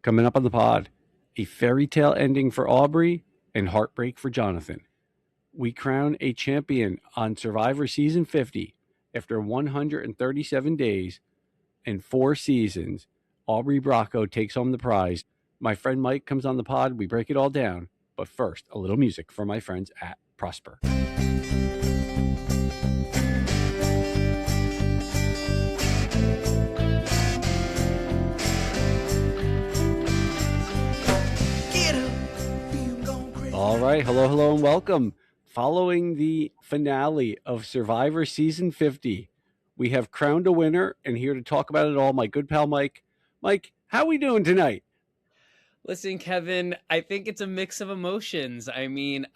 Coming up on the pod, a fairy tale ending for Aubrey and heartbreak for Jonathan. We crown a champion on Survivor Season 50 after 137 days and 4 seasons. Aubrey Bracco takes home the prize. My friend Mike comes on the pod. We break it all down. But first, a little music for my friends at Prosper. All right. Hello, and welcome. Following the finale of Survivor Season 50, we have crowned a winner, and here to talk about it all, my good pal Mike. Mike, how we doing tonight? Listen, Kevin, I think it's a mix of emotions. I mean,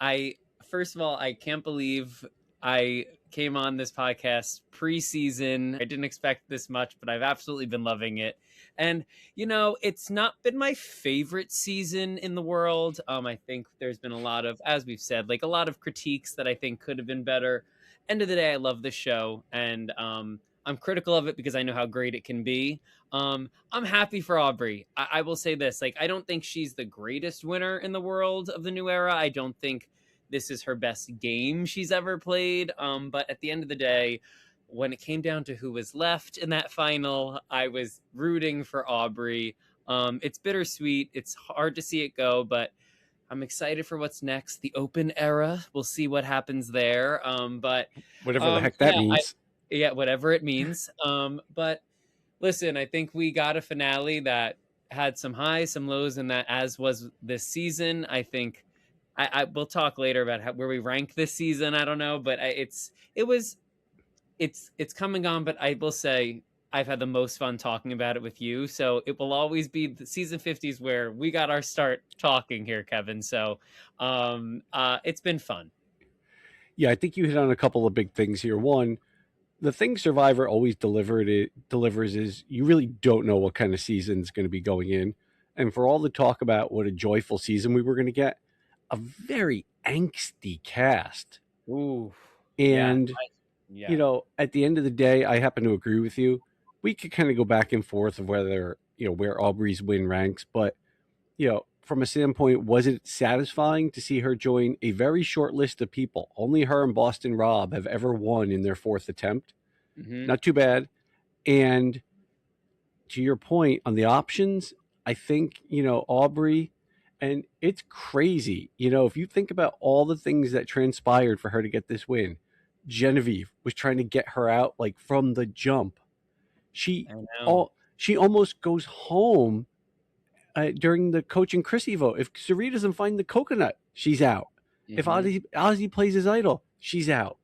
first of all, I can't believe I came on this podcast preseason. I didn't expect this much, but I've absolutely been loving it. And, it's not been my favorite season in the world. I think there's been a lot of, as we've said, like a lot of critiques that I think could have been better. End of the day, I love the show, and I'm critical of it because I know how great it can be. I'm happy for Aubrey. I will say this, like, I don't think she's the greatest winner in the world of the new era. I don't think this is her best game she's ever played. But at the end of the day, when it came down to who was left in that final, I was rooting for Aubrey. It's bittersweet. It's hard to see it go, but I'm excited for what's next. The open era. We'll see what happens there. But Whatever the heck that yeah, means. whatever it means. But listen, I think we got a finale that had some highs, some lows, and that as was this season. I think I we'll talk later about where we rank this season. I don't know, but it's coming on. But I will say I've had the most fun talking about it with you. So it will always be the season 50s where we got our start talking here, Kevin. So it's been fun. Yeah, I think you hit on a couple of big things here. One, the thing Survivor always delivers is you really don't know what kind of season is going to be going in. And for all the talk about what a joyful season we were going to get, a very angsty cast. Ooh, And, yeah. at the end of the day, I happen to agree with you. We could kind of go back and forth of whether, where Aubrey's win ranks. But, from a standpoint, was it satisfying to see her join a very short list of people? Only her and Boston Rob have ever won in their fourth attempt. Mm-hmm. Not too bad. And to your point on the options, I think, Aubrey, and it's crazy. If you think about all the things that transpired for her to get this win, Genevieve was trying to get her out like from the jump. She almost goes home during the Coach and Chrissy vote. If Sari doesn't find the coconut, she's out. Mm-hmm. If Ozzy plays his idol, she's out.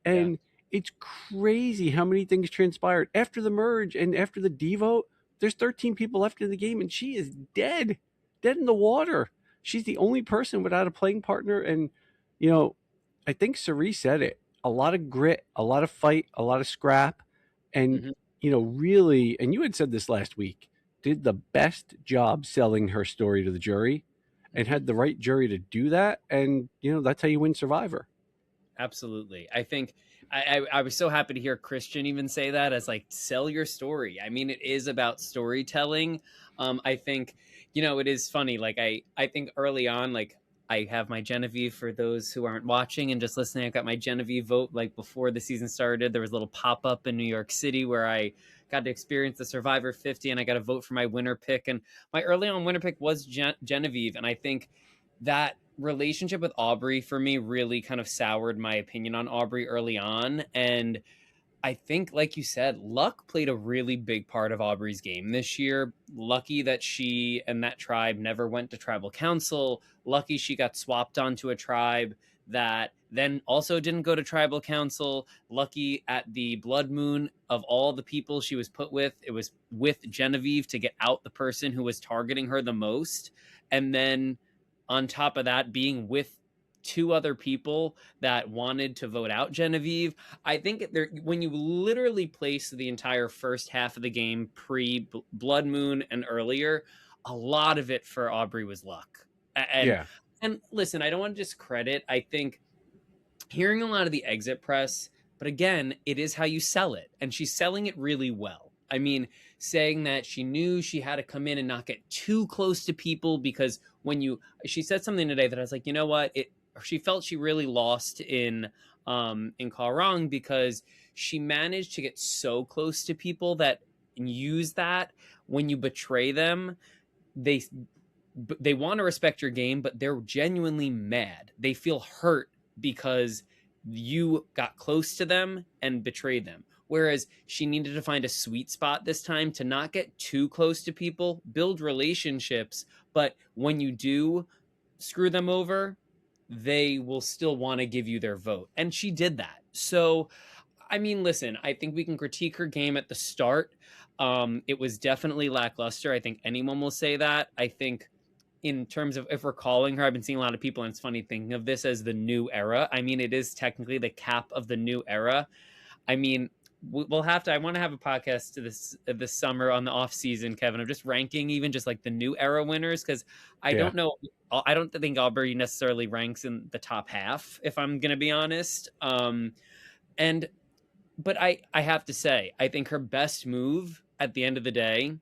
And it's crazy how many things transpired after the merge and after the D vote. There's 13 people left in the game, and she is dead in the water. She's the only person without a playing partner. And, I think Sari said it. A lot of grit, a lot of fight, a lot of scrap. And, really, and you had said this last week, did the best job selling her story to the jury and had the right jury to do that. And, that's how you win Survivor. Absolutely. I think I was so happy to hear Christian even say that as like, sell your story. I mean, it is about storytelling. I think, it is funny. Like I think early on, like I have my Genevieve for those who aren't watching and just listening. I got my Genevieve vote like before the season started. There was a little pop-up in New York City where I got to experience the Survivor 50 and I got to vote for my winner pick. And my early on winner pick was Genevieve. And I think that relationship with Aubrey for me really kind of soured my opinion on Aubrey early on. And I think, like you said, luck played a really big part of Aubrey's game this year. Lucky that she and that tribe never went to tribal council. Lucky she got swapped onto a tribe that then also didn't go to tribal council. Lucky at the blood moon of all the people she was put with, it was with Genevieve to get out the person who was targeting her the most. And then on top of that, being with two other people that wanted to vote out Genevieve. I think when you literally place the entire first half of the game pre Blood Moon and earlier, a lot of it for Aubrey was luck. And listen, I don't want to discredit. I think hearing a lot of the exit press, but again, it is how you sell it. And she's selling it really well. I mean, saying that she knew she had to come in and not get too close to people because when you, she said something today that I was like, you know what? She felt she really lost in Kalrang because she managed to get so close to people that use that when you betray them, they they want to respect your game, but they're genuinely mad. They feel hurt because you got close to them and betrayed them. Whereas she needed to find a sweet spot this time to not get too close to people, build relationships, but when you do screw them over, they will still want to give you their vote. And she did that. So, I mean, listen, I think we can critique her game at the start. It was definitely lackluster. I think anyone will say that. I think in terms of if we're calling her, I've been seeing a lot of people, and it's funny thinking of this as the new era. I mean, it is technically the cap of the new era. I mean, we'll have to. I want to have a podcast to this summer on the off season, Kevin. I'm just ranking even just like the new era winners because I Yeah. don't know. I don't think Aubrey necessarily ranks in the top half, if I'm going to be honest. And but I have to say, I think her best move at the end of the day,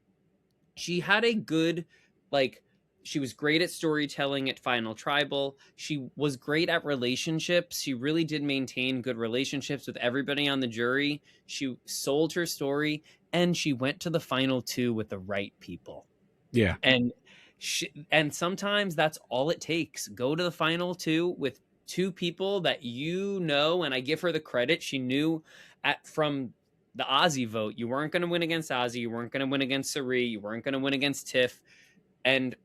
she had a good like she was great at storytelling at Final Tribal. She was great at relationships. She really did maintain good relationships with everybody on the jury. She sold her story and she went to the final two with the right people. Yeah. And and sometimes that's all it takes. Go to the final two with two people that you know, and I give her the credit. She knew from the Ozzy vote, you weren't going to win against Ozzy, you weren't going to win against Sari, you weren't going to win against Tiff. And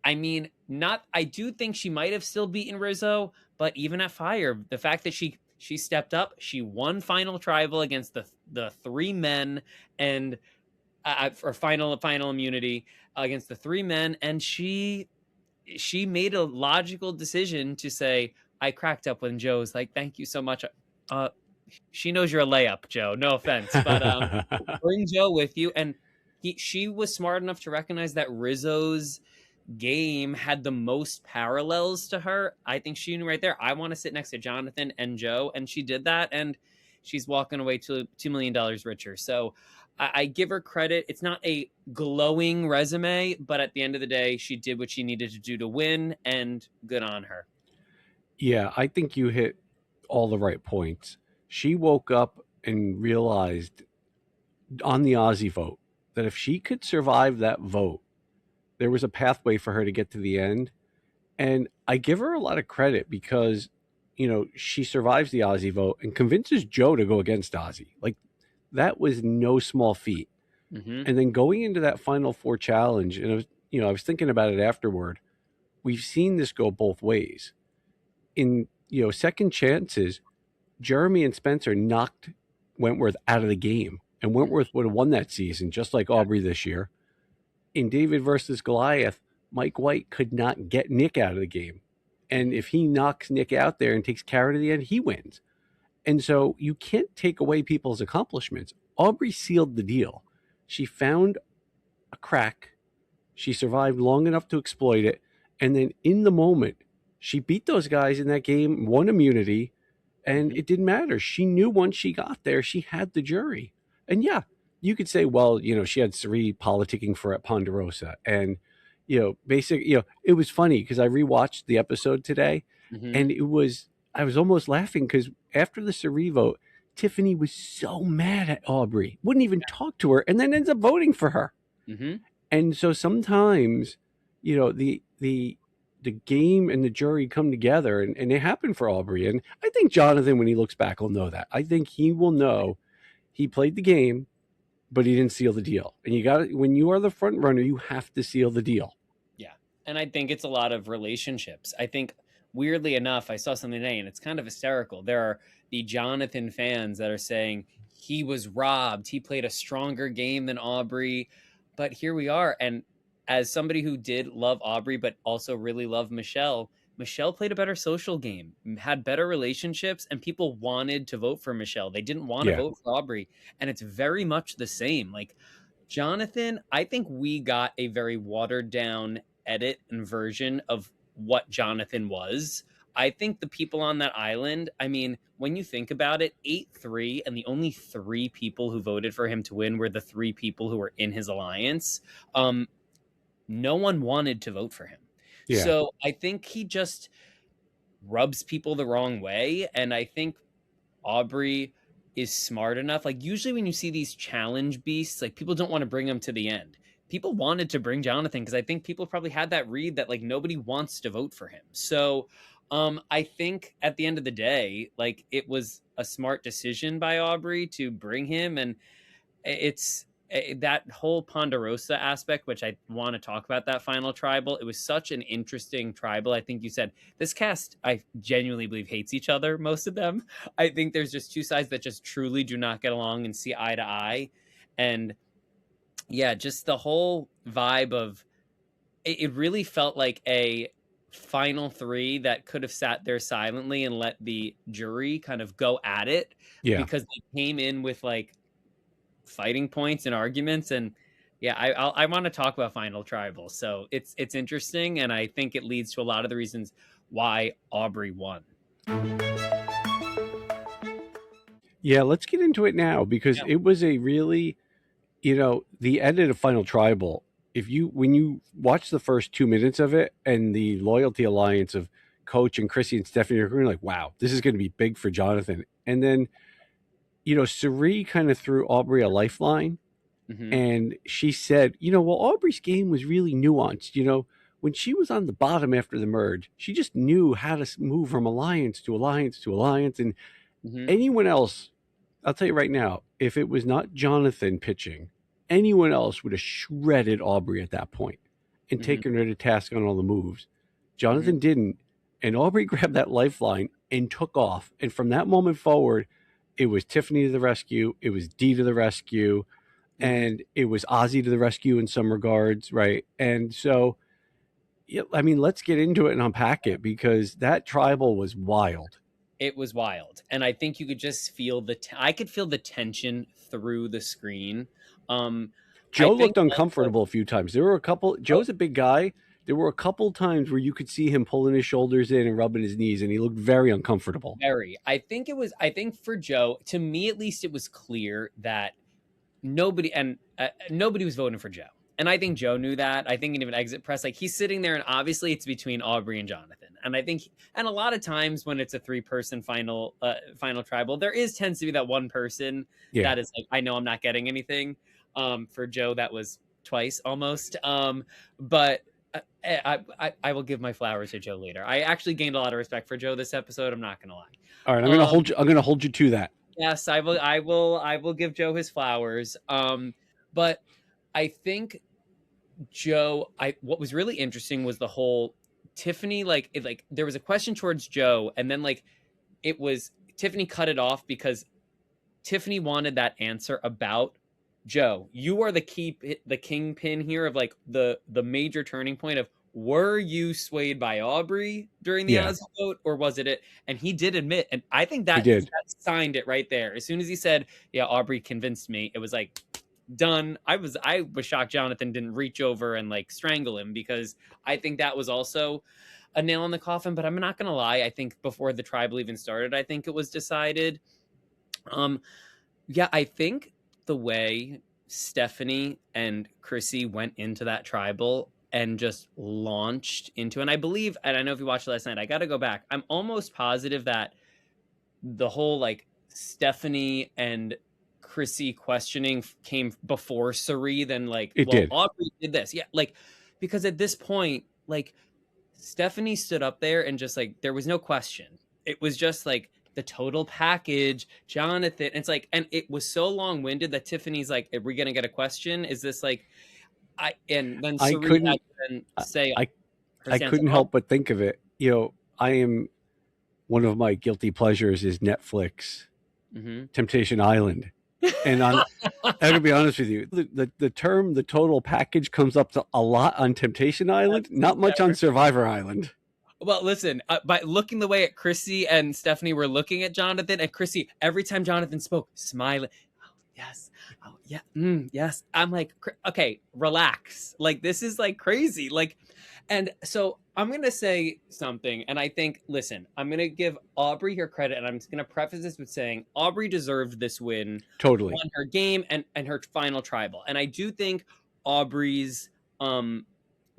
I mean, not I do think she might have still beaten Rizzo, but even at Fire, the fact that she stepped up, she won final tribal against the three men and for final immunity against the three men, and she made a logical decision to say, I cracked up when Joe's like, thank you so much. Uh, she knows you're a layup, Joe. No offense, but bring Joe with you. And she was smart enough to recognize that Rizzo's game had the most parallels to her. I think she knew right there, I want to sit next to Jonathan and Joe, and she did that, and she's walking away to $2 million richer. So I give her credit. It's not a glowing resume, but at the end of the day, she did what she needed to do to win, and good on her. Yeah, I think you hit all the right points. She woke up and realized on the Aussie vote that if she could survive that vote, there was a pathway for her to get to the end. And I give her a lot of credit because, she survives the Aussie vote and convinces Joe to go against Aussie. Like, that was no small feat. Mm-hmm. And then going into that Final Four challenge, and I was thinking about it afterward. We've seen this go both ways. In second chances, Jeremy and Spencer knocked Wentworth out of the game, and Wentworth would have won that season, just like Aubrey this year. In David versus Goliath, Mike White could not get Nick out of the game. And if he knocks Nick out there and takes Kara to the end, he wins. And so you can't take away people's accomplishments. Aubrey sealed the deal. She found a crack. She survived long enough to exploit it. And then in the moment, she beat those guys in that game, won immunity, and it didn't matter. She knew once she got there, she had the jury. And yeah, you could say, well, she had Sari politicking for at Ponderosa. And, it was funny because I rewatched the episode today, and I was almost laughing because after the Sari vote, Tiffany was so mad at Aubrey, wouldn't even talk to her, and then ends up voting for her. Mm-hmm. And so sometimes, the game and the jury come together, and it happened for Aubrey. And I think Jonathan, when he looks back, will know that. I think he will know he played the game, but he didn't seal the deal. And when you are the front runner, you have to seal the deal. Yeah. And I think it's a lot of relationships. I think weirdly enough, I saw something today and it's kind of hysterical. There are the Jonathan fans that are saying he was robbed. He played a stronger game than Aubrey. But here we are. And as somebody who did love Aubrey, but also really loved Michelle played a better social game, had better relationships, and people wanted to vote for Michelle. They didn't want to vote for Aubrey. And it's very much the same. Like Jonathan, I think we got a very watered down edit and version of what Jonathan was. I think the people on that island, I mean, when you think about it, 8-3, and the only three people who voted for him to win were the three people who were in his alliance. Um, no one wanted to vote for him. Yeah. So I think he just rubs people the wrong way. And I think Aubrey is smart enough. Like, usually when you see these challenge beasts, like, people don't want to bring them to the end. People wanted to bring Jonathan because I think people probably had that read that like nobody wants to vote for him. So I think at the end of the day, like, it was a smart decision by Aubrey to bring him. And it's that whole Ponderosa aspect, which I want to talk about, that final tribal. It was such an interesting tribal. I think you said this cast, I genuinely believe, hates each other, most of them. I think there's just two sides that just truly do not get along and see eye to eye. And yeah, just the whole vibe of it really felt like a final three that could have sat there silently and let the jury kind of go at it, Yeah. because they came in with like fighting points and arguments. And yeah, I want to talk about final tribal. So it's interesting, and I think it leads to a lot of the reasons why Aubrey won. Yeah, let's get into it now because Yeah. it was a really, the end of the final tribal. When you watch the first 2 minutes of it and the loyalty alliance of Coach and Chrissy and Stephanie, you're going like, wow, this is going to be big for Jonathan. And then, Suri kind of threw Aubrey a lifeline. Mm-hmm. And she said, well, Aubrey's game was really nuanced. When she was on the bottom after the merge, she just knew how to move from alliance to alliance to alliance. And Mm-hmm. anyone else, I'll tell you right now, if it was not Jonathan pitching, anyone else would have shredded Aubrey at that point and Mm-hmm. taken her to task on all the moves. Mm-hmm. Jonathan didn't. And Aubrey grabbed that lifeline and took off. And from that moment forward, it was Tiffany to the rescue. It was Dee to the rescue. And it was Ozzy to the rescue in some regards, right? And so, yeah, I mean, let's get into it and unpack it because that tribal was wild. It was wild, and I think you could just feel I could feel the tension through the screen. Joe looked uncomfortable a few times. There were a couple. Joe's a big guy. There were a couple times where you could see him pulling his shoulders in and rubbing his knees, and he looked very uncomfortable. Very. I think for Joe, to me at least, it was clear that nobody was voting for Joe. And I think Joe knew that. I think in even exit press, like, he's sitting there and obviously it's between Aubrey and Jonathan. And I think, and a lot of times when it's a 3-person final tribal, there tends to be that one person that is like, I know I'm not getting anything. For Joe, that was twice almost. But I will give my flowers to Joe later. I actually gained a lot of respect for Joe this episode. I'm not going to lie. All right. I'm going to hold you to that. Yes, I will give Joe his flowers. But I think Joe, what was really interesting was the whole Tiffany, like there was a question towards Joe, and then like it was Tiffany cut it off because Tiffany wanted that answer about Joe. You are the kingpin here of like the major turning point of, were you swayed by Aubrey during the Ozzy vote, or was it? And he did admit, and I think that signed it right there. As soon as he said, yeah, Aubrey convinced me, it was like, done. I was shocked Jonathan didn't reach over and like strangle him, because I think that was also a nail in the coffin. But I'm not gonna lie, I think before the tribal even started, I think it was decided. Yeah, I think the way Stephanie and Chrissy went into that tribal and just launched into, and I believe, and I know if you watched it last night, I got to go back, I'm almost positive that the whole like Stephanie and Chrissy questioning came before Suri, then like, Aubrey did this. Yeah, like, because at this point, like, Stephanie stood up there and just like, there was no question. It was just like the total package, Jonathan. It's like, and it was so long-winded that Tiffany's like, are we gonna get a question? Is this like, and then Suri had to say, I couldn't help but think of it. I am, one of my guilty pleasures is Netflix, Temptation Island. And I'm gonna be honest with you, the term "the total package" comes up to a lot on Temptation Island, not much on Survivor Island. Well, listen, by looking the way at Chrissy and Stephanie were looking at Jonathan, and Chrissy, every time Jonathan spoke, smiling. yes. Oh, yeah. Yes. I'm like, okay, relax. Like, this is like crazy. Like, and so I'm going to say something. And I think, listen, I'm going to give Aubrey her credit. And I'm just going to preface this with saying Aubrey deserved this win Totally. on her game and her final tribal. And I do think Aubrey's um,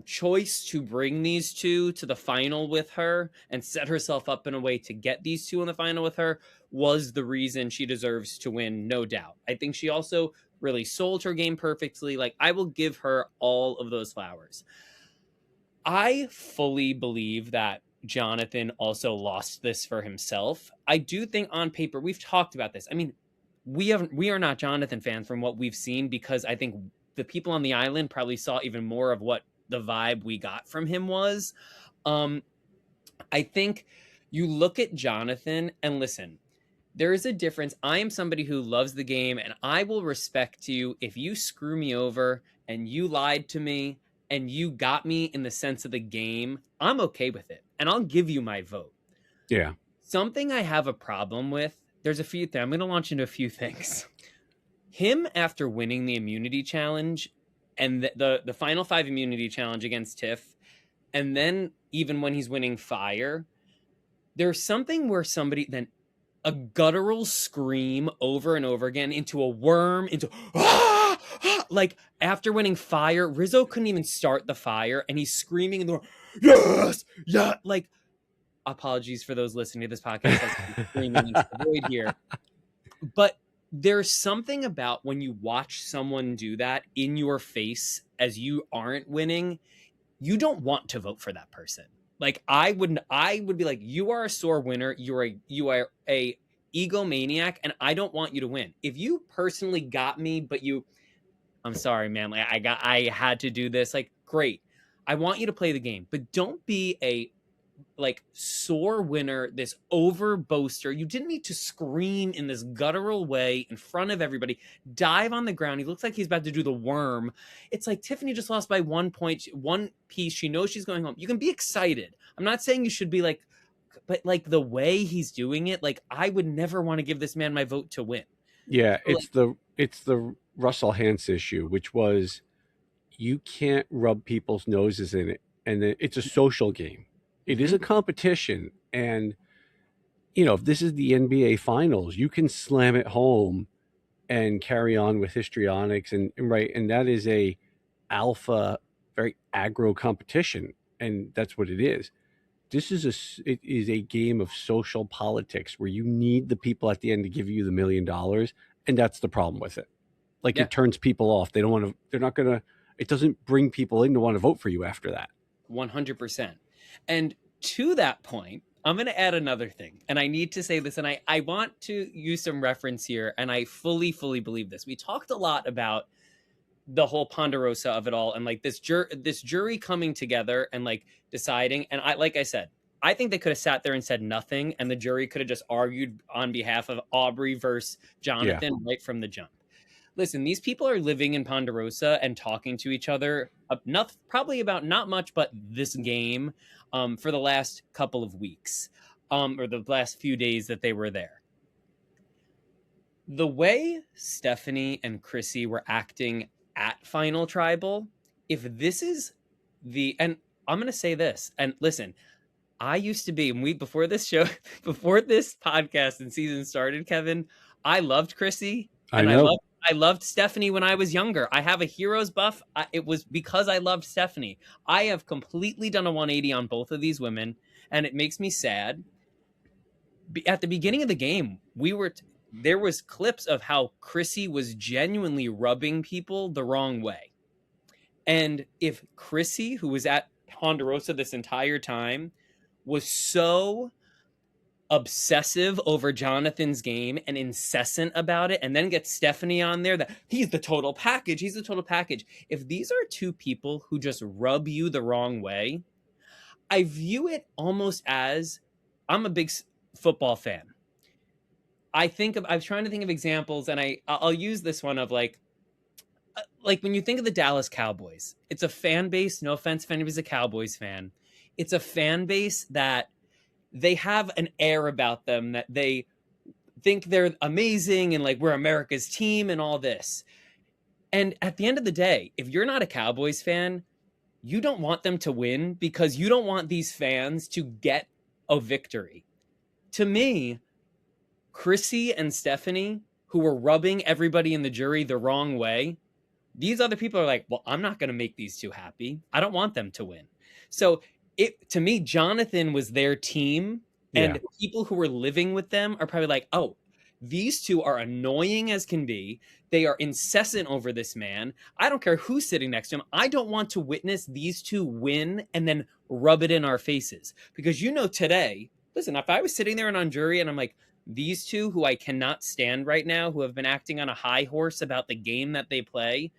choice to bring these two to the final with her and set herself up in a way to get these two in the final with her was the reason she deserves to win, no doubt. I think she also really sold her game perfectly. Like, I will give her all of those flowers. I fully believe that Jonathan also lost this for himself. I do think on paper, we've talked about this. I mean, we are not Jonathan fans from what we've seen, because I think the people on the island probably saw even more of what the vibe we got from him was. Um, I think you look at Jonathan and listen, there is a difference. I am somebody who loves the game, and I will respect you if you screw me over and you lied to me and you got me in the sense of the game. I'm okay with it, and I'll give you my vote. Yeah. Something I have a problem with, there's a few things. I'm going to launch into a few things. Him, after winning the immunity challenge and the final 5 immunity challenge against Tiff, and then even when he's winning fire, there's something where somebody then a guttural scream over and over again into a worm, into like after winning fire, Rizzo couldn't even start the fire and he's screaming in the worm, yes, yeah, like, apologies for those listening to this podcast that's screaming into the void here. But there's something about when you watch someone do that in your face as you aren't winning, you don't want to vote for that person. Like, I would be like, you are a sore winner. You are a egomaniac, and I don't want you to win. If you personally got me, but I'm sorry, man. Like, I had to do this. Like, great. I want you to play the game, but don't be a like sore winner, this over boaster. You didn't need to scream in this guttural way in front of everybody, dive on the ground. He looks like he's about to do the worm. It's like Tiffany just lost by 1 point, one piece. She knows she's going home. You can be excited. I'm not saying you should be like, but like the way he's doing it, like, I would never want to give this man my vote to win. Yeah, So, like, it's the Russell Hantz issue, which was you can't rub people's noses in it, and it's a social game. It is a competition, and if this is the NBA Finals, you can slam it home and carry on with histrionics, and right, and that is a alpha, very aggro competition, and that's what it is. It is a game of social politics where you need the people at the end to give you the $1 million, and that's the problem with it. Like, yeah, it turns people off. They don't want to. They're not gonna. It doesn't bring people in to want to vote for you after that. 100%. And to that point, I'm going to add another thing. And I need to say this, and I want to use some reference here. And I fully believe this. We talked a lot about the whole ponderosa of it all, and like this jury coming together and like deciding. And like I said, I think they could have sat there and said nothing, and the jury could have just argued on behalf of Aubrey versus Jonathan right from the jump. Listen, these people are living in Ponderosa and talking to each other, probably about not much, but this game for the last couple of weeks, or the last few days that they were there. The way Stephanie and Chrissy were acting at Final Tribal, if this is and I'm going to say this, and listen, I used to be, and before this podcast and season started, Kevin, I loved Chrissy, I and know. I loved Stephanie when I was younger. I have a heroes buff. It was because I loved Stephanie. I have completely done a 180 on both of these women, and it makes me sad. At the beginning of the game, there was clips of how Chrissy was genuinely rubbing people the wrong way. And if Chrissy, who was at Ponderosa this entire time, was so obsessive over Jonathan's game and incessant about it, and then get Stephanie on there that he's the total package. If these are two people who just rub you the wrong way, I view it almost as, I'm a big football fan. I was trying to think of examples, and I'll use this one of like when you think of the Dallas Cowboys, it's a fan base. No offense if anybody's a Cowboys fan. It's a fan base that they have an air about them that think they're amazing and like we're America's team and all this. And at the end of the day, if you're not a Cowboys fan, you don't want them to win because you don't want these fans to get a victory. To me, Chrissy and Stephanie, who were rubbing everybody in the jury the wrong way, these other people are like, well, I'm not going to make these two happy. I don't want them to win. So to me, Jonathan was their team, Yeah. and people who were living with them are probably like, oh, these two are annoying as can be. They are incessant over this man. I don't care who's sitting next to him. I don't want to witness these two win and then rub it in our faces. Because today, listen, if I was sitting there and on jury and I'm like, these two who I cannot stand right now, who have been acting on a high horse about the game that they play,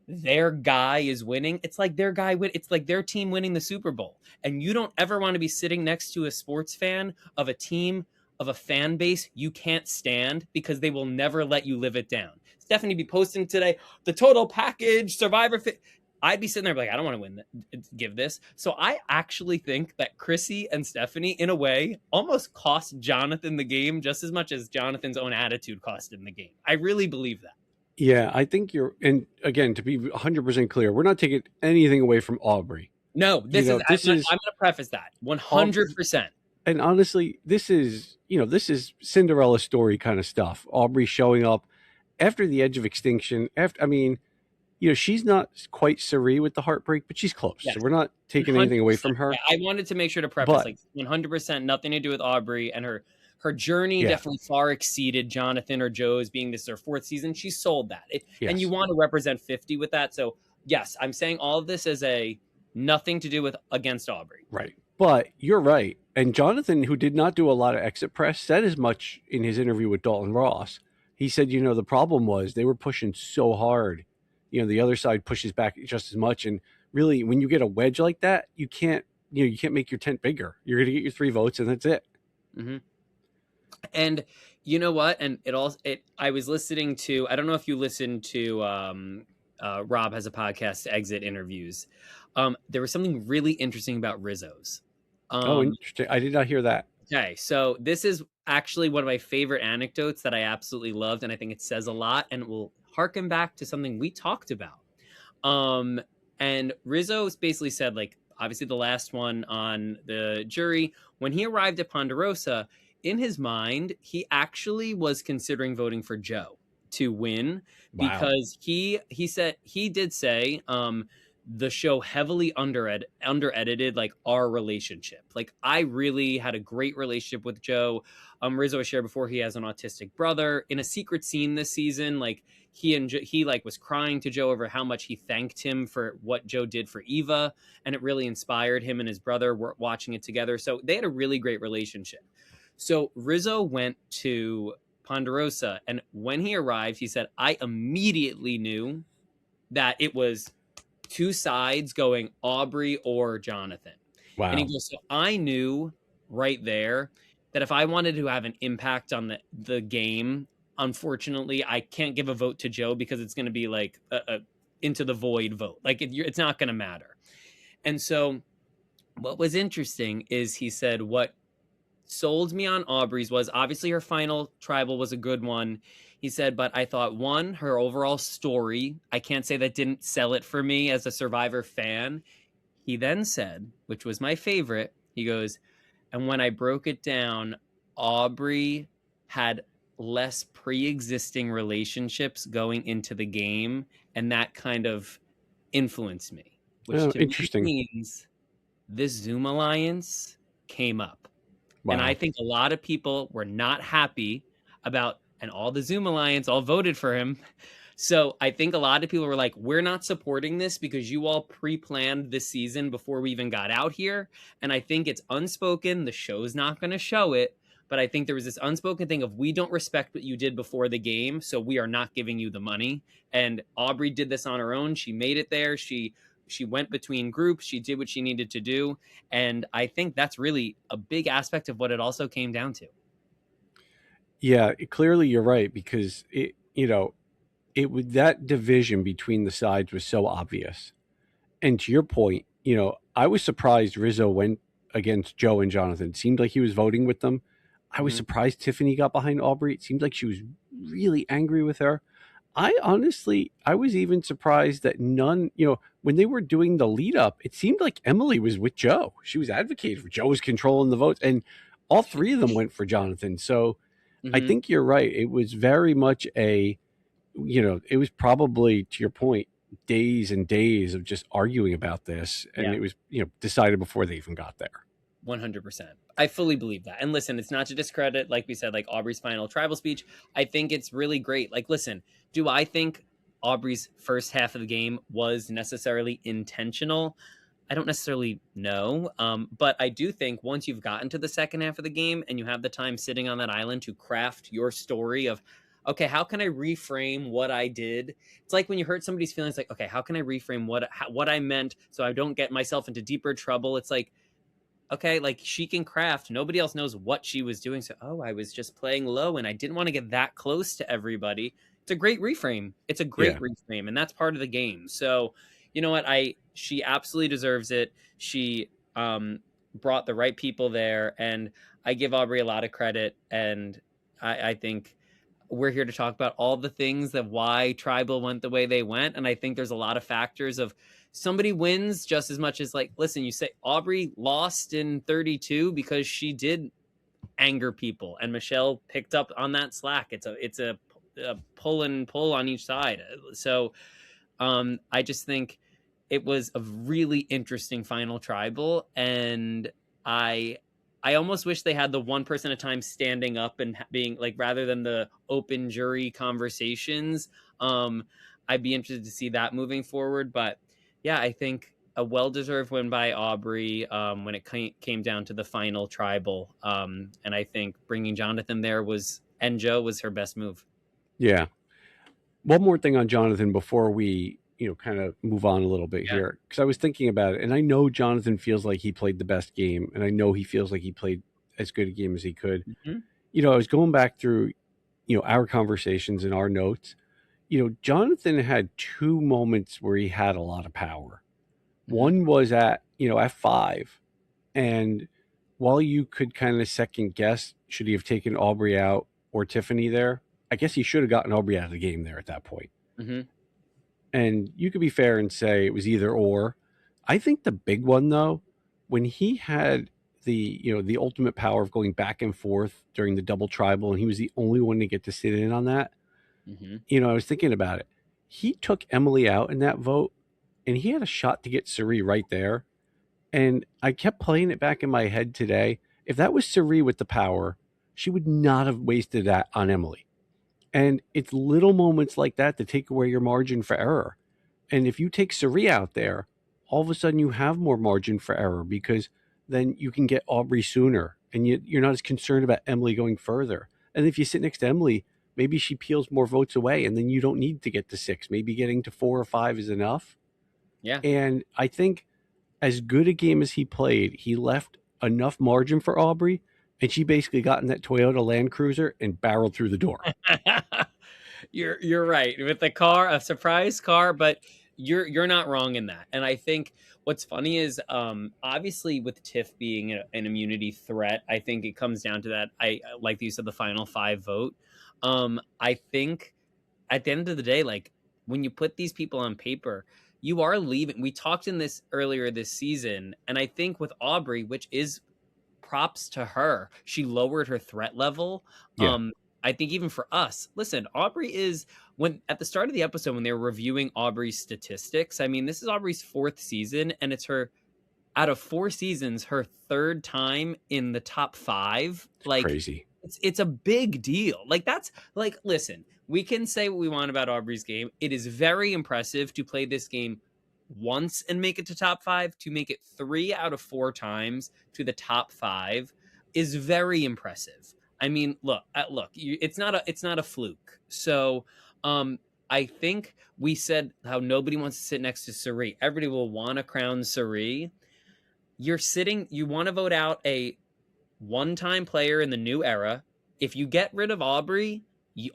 their guy is winning. It's like their guy it's like their team winning the Super Bowl. And you don't ever want to be sitting next to a sports fan of a team, of a fan base you can't stand, because they will never let you live it down. Stephanie be posting today, the total package, Survivor fit. I'd be sitting there like, I don't want to give this. So I actually think that Chrissy and Stephanie, in a way, almost cost Jonathan the game just as much as Jonathan's own attitude cost him the game. I really believe that. Yeah, I think and again, to be 100% clear, we're not taking anything away from Aubrey. No, I'm going to preface that 100%. And honestly, this is Cinderella story kind of stuff. Aubrey showing up after the edge of extinction. She's not quite Cerie with the heartbreak, but she's close. Yes. So we're not taking anything away from her. Yeah, I wanted to make sure to preface, 100% nothing to do with Aubrey, and her journey definitely far exceeded Jonathan or Joe's. Being this is their fourth season, she sold that. And you want to represent 50 with that. So yes, I'm saying all of this as a nothing to do with against Aubrey. Right. But you're right. And Jonathan, who did not do a lot of exit press, said as much in his interview with Dalton Ross. He said, the problem was they were pushing so hard. The other side pushes back just as much. And really, when you get a wedge like that, you can't make your tent bigger. You're going to get your 3 votes and that's it. Mm-hmm. And you know what? And I was listening to, I don't know if you listened to, Rob has a podcast, Exit Interviews. There was something really interesting about Rizzo's. Interesting. I did not hear that. Okay. So this is actually one of my favorite anecdotes that I absolutely loved. And I think it says a lot and it will harken back to something we talked about. And Rizzo's basically said, like, obviously the last one on the jury, when he arrived at Ponderosa, in his mind, he actually was considering voting for Joe to win. Wow. Because he did say the show heavily under-edited like our relationship. Like, I really had a great relationship with Joe. Rizzo shared before, he has an autistic brother. In a secret scene this season, like he was crying to Joe over how much he thanked him for what Joe did for Eva, and it really inspired him and his brother were watching it together. So they had a really great relationship. So Rizzo went to Ponderosa, and when he arrived, he said, I immediately knew that it was two sides going Aubrey or Jonathan. Wow. And he goes, so I knew right there that if I wanted to have an impact on the game, unfortunately, I can't give a vote to Joe because it's going to be like a into the void vote. Like it's not going to matter. And so what was interesting is he said, what sold me on Aubrey's was obviously her final tribal was a good one. He said, but I thought, one, her overall story, I can't say that didn't sell it for me as a Survivor fan. He then said, which was my favorite, he goes, and when I broke it down, Aubrey had less pre-existing relationships going into the game, and that kind of influenced me. Which to me means this Zoom alliance came up. Wow. And I think a lot of people were not happy about, and all the Zoom alliance all voted for him. So I think a lot of people were like, we're not supporting this because you all pre-planned this season before we even got out here. And I think it's unspoken. The show's not going to show it. But I think there was this unspoken thing of, we don't respect what you did before the game, so we are not giving you the money. And Aubrey did this on her own. She made it there. She went between groups. She did what she needed to do. And I think that's really a big aspect of what it also came down to. Yeah, clearly you're right, because that division between the sides was so obvious. And to your point, I was surprised Rizzo went against Joe and Jonathan. It seemed like he was voting with them. I was Hmm. surprised Tiffany got behind Aubrey. It seemed like she was really angry with her. I honestly, I was even surprised that none, when they were doing the lead up, it seemed like Emily was with Joe. She was advocating for Joe was controlling the votes, and all three of them went for Jonathan. So I Hmm. think you're right. It was very much it was probably, to your point, days and days of just arguing about this. And Yeah. it was, decided before they even got there. 100%. I fully believe that. And listen, it's not to discredit, like we said, like Aubrey's final tribal speech. I think it's really great. Like, listen, do I think Aubrey's first half of the game was necessarily intentional? I don't necessarily know. But I do think once you've gotten to the second half of the game and you have the time sitting on that island to craft your story of, okay, how can I reframe what I did? It's like when you hurt somebody's feelings, like, okay, how can I reframe what I meant so I don't get myself into deeper trouble? It's like, okay, like she can craft. Nobody else knows what she was doing. So, oh, I was just playing low and I didn't want to get that close to everybody. It's a great reframe. It's a great Yeah. reframe, and that's part of the game. So, you know what? She absolutely deserves it. She brought the right people there, and I give Aubrey a lot of credit. And I think we're here to talk about all the things that why tribal went the way they went, and I think there's a lot of factors of somebody wins just as much as, like, listen, you say Aubrey lost in 32 because she did anger people and Michelle picked up on that slack. It's a pull and pull on each side. So I just think it was a really interesting final tribal, and I I almost wish they had the one person at a time standing up and being like, rather than the open jury conversations. Um, I'd be interested to see that moving forward. But yeah, I think a well-deserved win by Aubrey when it came down to the final tribal. And I think bringing Jonathan there and Joe was her best move. Yeah. One more thing on Jonathan before we, kind of move on a little bit Yeah. here, because I was thinking about it, and I know Jonathan feels like he played the best game, and I know he feels like he played as good a game as he could. Mhm. I was going back through, our conversations and our notes. Jonathan had two moments where he had a lot of power. Mhm. One was at F5, and while you could kind of second guess should he have taken Aubrey out or Tiffany there, I guess he should have gotten Aubrey out of the game there at that point. Mhm. And you could be fair and say it was either or. I think the big one though, when he had the ultimate power of going back and forth during the double tribal, and he was the only one to get to sit in on that. Mhm. I was thinking about it. He took Emily out in that vote, and he had a shot to get Suri right there. And I kept playing it back in my head today. If that was Suri with the power, she would not have wasted that on Emily. And it's little moments like that to take away your margin for error. And if you take Suri out there, all of a sudden you have more margin for error because then you can get Aubrey sooner and you're not as concerned about Emily going further. And if you sit next to Emily, maybe she peels more votes away and then you don't need to get to 6. Maybe getting to 4 or 5 is enough. Yeah. And I think as good a game as he played, he left enough margin for Aubrey, and she basically got in that Toyota Land Cruiser and barreled through the door. You're right with the car, a surprise car, but you're not wrong in that. And I think what's funny is obviously with Tiff being an immunity threat, I think it comes down to that. I like you said, the final 5 vote. I think at the end of the day, like when you put these people on paper, you are leaving. We talked in this earlier this season, and I think with Aubrey, which is props to her. She lowered her threat level. Yeah. I think even for us, listen, Aubrey is when at the start of the episode when they were reviewing Aubrey's statistics. I mean, this is Aubrey's 4th season, and it's her out of 4 seasons, her 3rd time in the top 5. It's Like crazy. it's a big deal. Like that's like listen, we can say what we want about Aubrey's game. It is very impressive to play this game once and make it to top 5. To make it 3 out of 4 times to the top 5 is very impressive. I mean, it's not a fluke. So, I think we said how nobody wants to sit next to Suri. Everybody will want to crown Suri. You want to vote out a one-time player in the new era. If you get rid of Aubrey,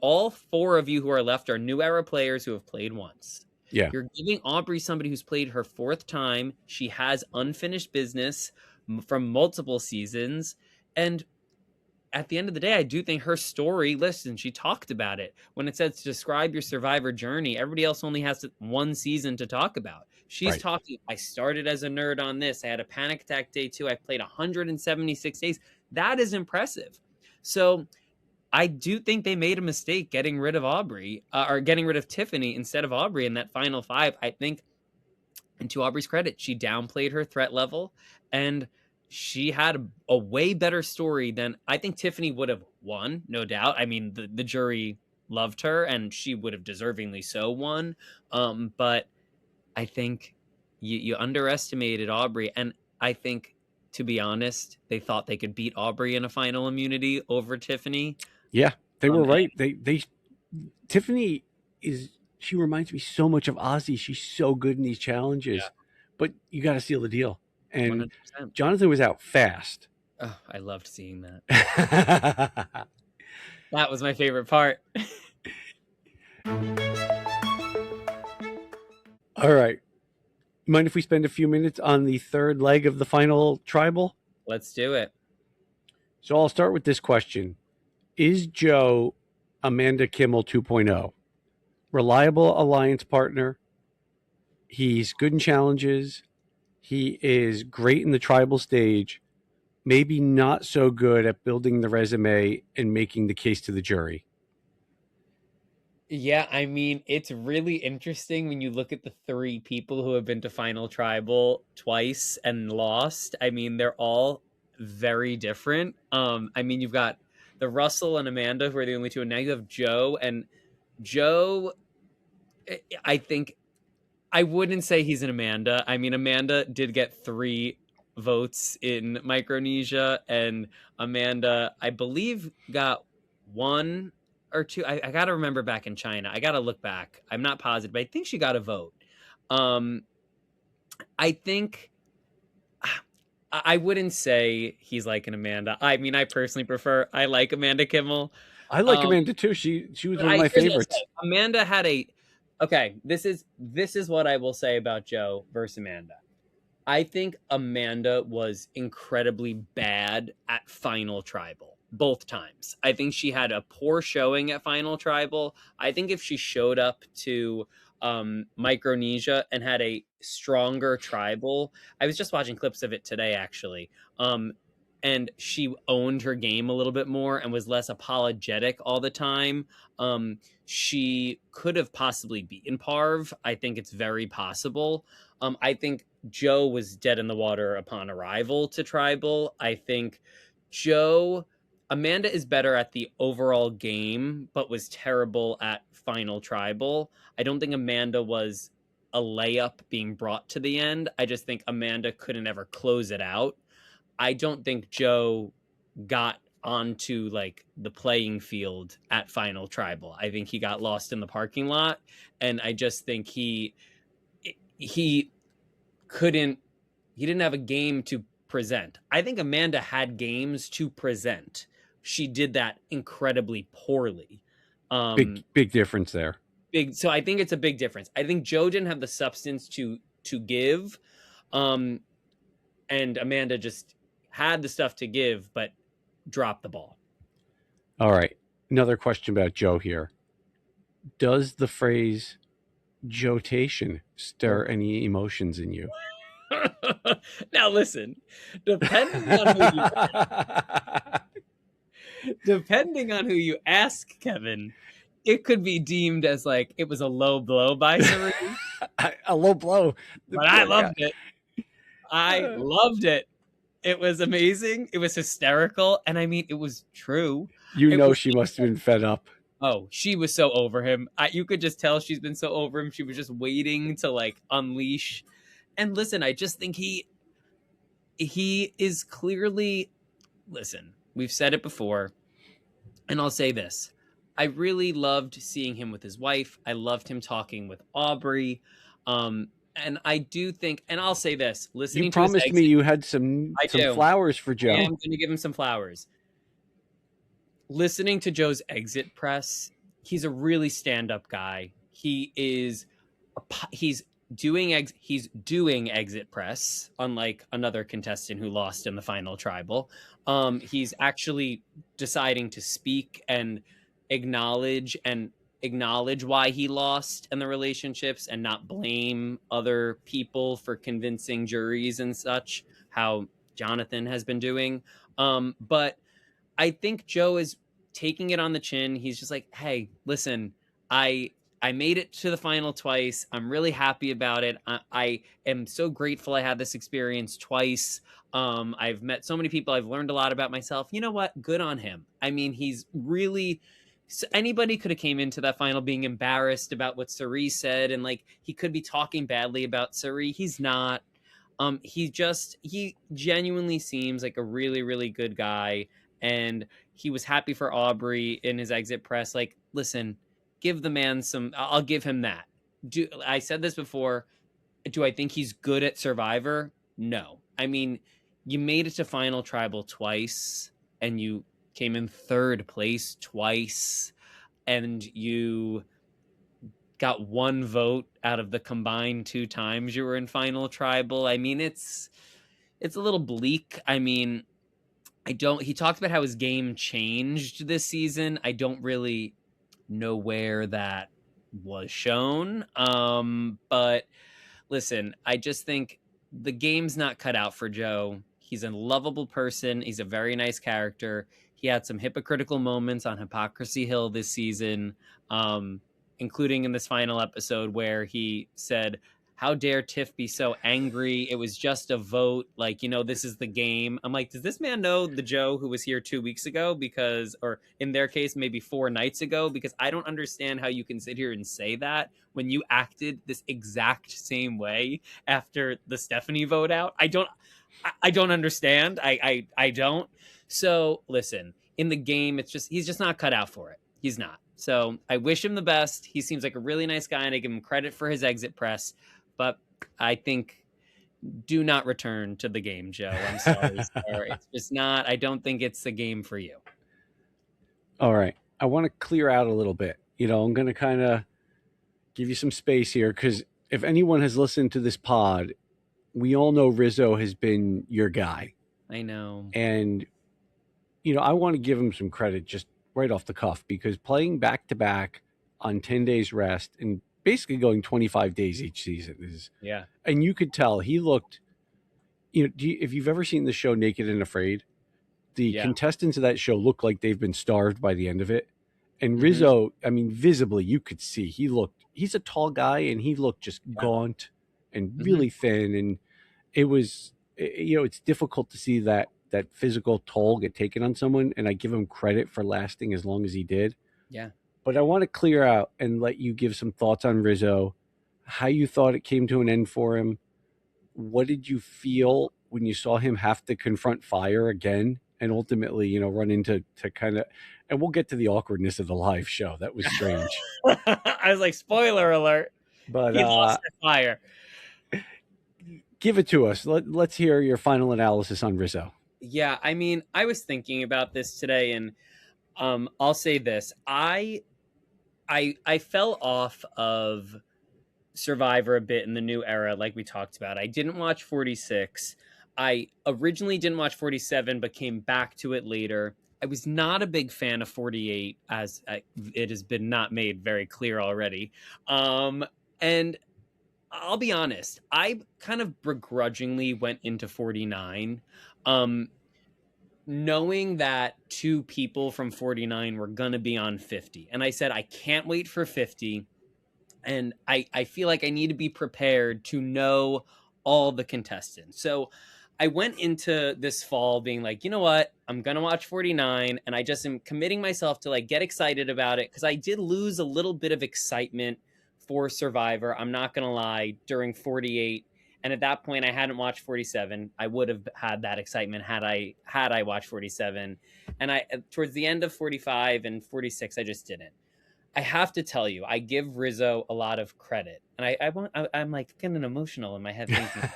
all 4 of you who are left are new era players who have played once. Yeah. You're giving Aubrey somebody who's played her 4th time. She has unfinished business from multiple seasons. And at the end of the day, I do think her story, listen, she talked about it. When it says to describe your survivor journey, everybody else only has one season to talk about. She's Right. talking, I started as a nerd on this. I had a panic attack day 2. I played 176 days. That is impressive. So I do think they made a mistake getting rid of Aubrey or getting rid of Tiffany instead of Aubrey in that final 5. I think, and to Aubrey's credit, she downplayed her threat level and she had a way better story than I think Tiffany would have won, no doubt. I mean, the jury loved her and she would have deservingly so won. But I think you underestimated Aubrey. And I think, to be honest, they thought they could beat Aubrey in a final immunity over Tiffany. Yeah, they were And right. They Tiffany she reminds me so much of Ozzy. She's so good in these challenges, but you got to seal the deal. And 100%. Jonathan was out fast. Oh, I loved seeing that. That was my favorite part. All right. Mind if we spend a few minutes on the third leg of the final tribal? Let's do it. So I'll start with this question. Is Joe Amanda Kimmel 2.0? Reliable alliance partner. He's good in challenges. He is great in the tribal stage. Maybe not so good at building the resume and making the case to the jury. Yeah, I mean, it's really interesting when you look at the 3 people who have been to Final Tribal twice and lost. I mean, they're all very different. I mean, you've got the Russell and Amanda who are the only 2, and now you have Joe. And Joe, I think, I wouldn't say he's an Amanda. I mean, Amanda did get 3 votes in Micronesia, and Amanda, I believe, got 1 or 2. I gotta remember back in China. I gotta look back. I'm not positive, but I think she got a vote. I think I wouldn't say he's like an Amanda. I mean, I personally prefer. I like Amanda Kimmel. I like Amanda too. She was one of my Here's what I'll favorites. say. Amanda had a. Okay, this is what I will say about Joe versus Amanda. I think Amanda was incredibly bad at Final Tribal both times. I think she had a poor showing at Final Tribal. I think if she showed up to Micronesia and had a stronger tribal, I was just watching clips of it today actually. And she owned her game a little bit more and was less apologetic all the time. She could have possibly beaten Parv. I think it's very possible. I think Joe was dead in the water upon arrival to tribal. I think Amanda is better at the overall game, but was terrible at final tribal. I don't think Amanda was a layup being brought to the end. I just think Amanda couldn't ever close it out. I don't think Joe got onto like the playing field at final tribal. I think he got lost in the parking lot, and I just think he didn't have a game to present. I think Amanda had games to present. She did that incredibly poorly. Big difference there. So I think it's a big difference. I think Joe didn't have the substance to give, and Amanda just had the stuff to give, but dropped the ball. All right. Another question about Joe here. Does the phrase Jotation stir any emotions in you? Now listen, depending on who you ask, Kevin, it could be deemed as like it was a low blow by Serene. A low blow. But I loved it. I loved it. It was amazing. It was hysterical. And I mean, it was true. She must have been fed up. Oh, she was so over him. You could just tell she's been so over him. She was just waiting to like unleash. And listen, I just think he is clearly, listen, we've said it before, and I'll say this. I really loved seeing him with his wife. I loved him talking with Aubrey. And I do think, and I'll say this, listening you to his promised me you had some flowers for Joe. Yeah, I'm going to give him some flowers. Listening to Joe's exit press, he's a really stand-up guy. He's he's doing exit press, unlike another contestant who lost in the final tribal. He's actually deciding to speak and acknowledge and acknowledge why he lost in the relationships and not blame other people for convincing juries and such, how Jonathan has been doing. But I think Joe is taking it on the chin. He's just like, "Hey, listen, I I made it to the final twice. I'm really happy about it. I am so grateful I had this experience twice. I've met so many people. I've learned a lot about myself. You know what? Good on him. I mean, he's really anybody could have came into that final being embarrassed about what Suri said, and like he could be talking badly about Suri. He's not. He genuinely seems like a really, really good guy, and he was happy for Aubrey in his exit press. Like, listen, give the man some. I'll give him that. I said this before? Do I think he's good at Survivor? No. I mean, you made it to Final Tribal twice, and you came in third place twice, and you got one vote out of the combined two times you were in Final Tribal. I mean, it's a little bleak. I mean, I don't. He talked about how his game changed this season. I don't really know where that was shown. But listen, I just think the game's not cut out for Joe. He's a lovable person. He's a very nice character. He had some hypocritical moments on Hypocrisy Hill this season, um, including in this final episode where he said, "How dare Tiff be so angry? It was just a vote. Like, this is the game." I'm like, does this man know the Joe who was here 2 weeks ago? Because, or in their case, maybe 4 nights ago? Because I don't understand how you can sit here and say that when you acted this exact same way after the Stephanie vote out. I don't understand. I don't. So listen, in the game, he's just not cut out for it. He's not. So I wish him the best. He seems like a really nice guy, and I give him credit for his exit press. But I think do not return to the game, Joe. I'm sorry, sir. It's just not. I don't think it's the game for you. All right. I want to clear out a little bit. I'm going to kind of give you some space here because if anyone has listened to this pod, we all know Rizzo has been your guy. I know. And, I want to give him some credit just right off the cuff because playing back to back on 10 days rest and basically going 25 days each season is, Yeah. And you could tell he looked, if you've ever seen the show Naked and Afraid, the contestants of that show look like they've been starved by the end of it. And Rizzo, I mean, visibly, you could see he's a tall guy and he looked just gaunt and really thin. And it was, it's difficult to see that physical toll get taken on someone. And I give him credit for lasting as long as he did. Yeah. But I want to clear out and let you give some thoughts on Rizzo, how you thought it came to an end for him. What did you feel when you saw him have to confront fire again and ultimately, run into kind of, and we'll get to the awkwardness of the live show. That was strange. I was like, spoiler alert. But he lost the fire. Give it to us. Let's hear your final analysis on Rizzo. Yeah, I mean, I was thinking about this today, and I'll say this: I fell off of Survivor a bit in the new era, like we talked about. I didn't watch 46. I originally didn't watch 47, but came back to it later. I was not a big fan of 48, as it has been not made very clear already. And I'll be honest, I kind of begrudgingly went into 49, knowing that two people from 49 were going to be on 50. And I said, I can't wait for 50. And I feel like I need to be prepared to know all the contestants. So I went into this fall being like, you know what? I'm going to watch 49. And I just am committing myself to like get excited about it because I did lose a little bit of excitement for Survivor. I'm not going to lie, during 48. And at that point, I hadn't watched 47. I would have had that excitement had I watched 47. And I towards the end of 45 and 46, I just didn't. I have to tell you, I give Rizzo a lot of credit, and I'm like getting emotional in my head thinking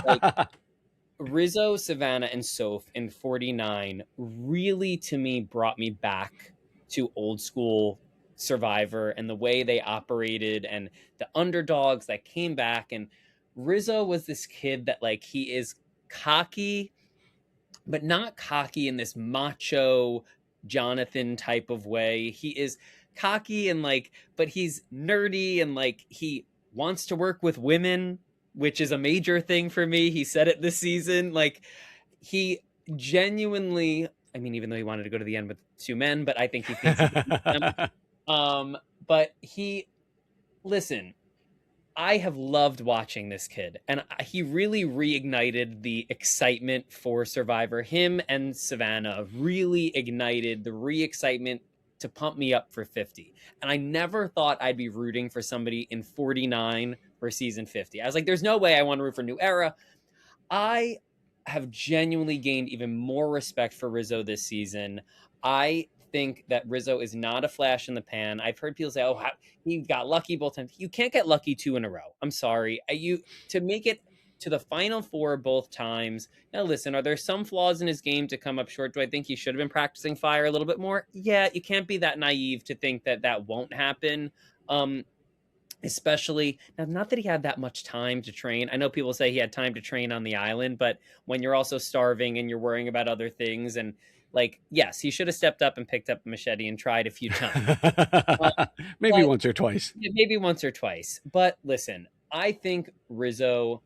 like Rizzo, Savannah, and Soph in 49 really to me brought me back to old school Survivor and the way they operated and the underdogs that came back. And Rizzo was this kid that, like, he is cocky, but not cocky in this macho Jonathan type of way. He is cocky and, like, but he's nerdy and, like, he wants to work with women, which is a major thing for me. He said it this season. Like, he genuinely, I mean, even though he wanted to go to the end with two men, but I think he thinks he can beat them. But listen, I have loved watching this kid, and he really reignited the excitement for Survivor. Him and Savannah really ignited the excitement to pump me up for 50. And I never thought I'd be rooting for somebody in 49 for season 50. I was like, there's no way I want to root for New Era. I have genuinely gained even more respect for Rizzo this season. I think that Rizzo is not a flash in the pan. I've heard people say, "Oh, he got lucky both times." You can't get lucky two in a row. I'm sorry. You to make it to the final four both times. Now, listen, are there some flaws in his game to come up short? Do I think he should have been practicing fire a little bit more? Yeah, you can't be that naive to think that that won't happen. Especially now, not that he had that much time to train. I know people say he had time to train on the island, but when you're also starving and you're worrying about other things, and, like, yes, he should have stepped up and picked up a machete and tried a few times. Maybe But once or twice. maybe once or twice. But listen, I think Rizzo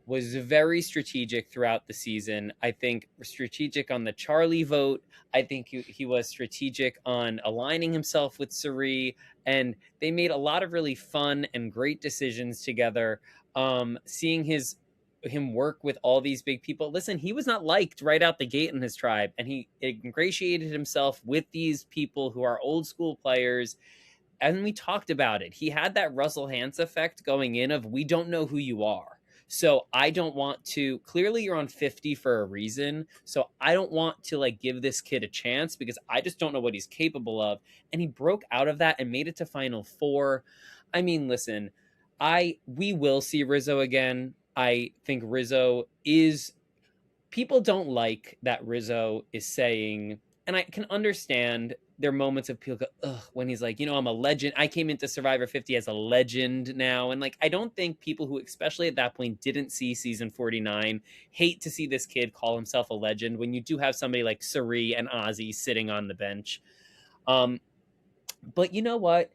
was very strategic throughout the season. I think strategic on the Charlie vote. I think he was strategic on aligning himself with Cirie, and they made a lot of really fun and great decisions together. Seeing him work with all these big people. Listen, he was not liked right out the gate in his tribe, and he ingratiated himself with these people who are old school players. And we talked about it. He had that Russell Hantz effect going in of, we don't know who you are. So I don't want to, clearly you're on 50 for a reason. So I don't want to, like, give this kid a chance because I just don't know what he's capable of. And he broke out of that and made it to final four. I mean, listen, we will see Rizzo again. I think Rizzo is, people don't like that Rizzo is saying, and I can understand there are moments of people go, ugh, when he's like, I'm a legend. I came into Survivor 50 as a legend now. And, like, I don't think people who, especially at that point, didn't see season 49 hate to see this kid call himself a legend when you do have somebody like Cirie and Ozzy sitting on the bench. But you know what?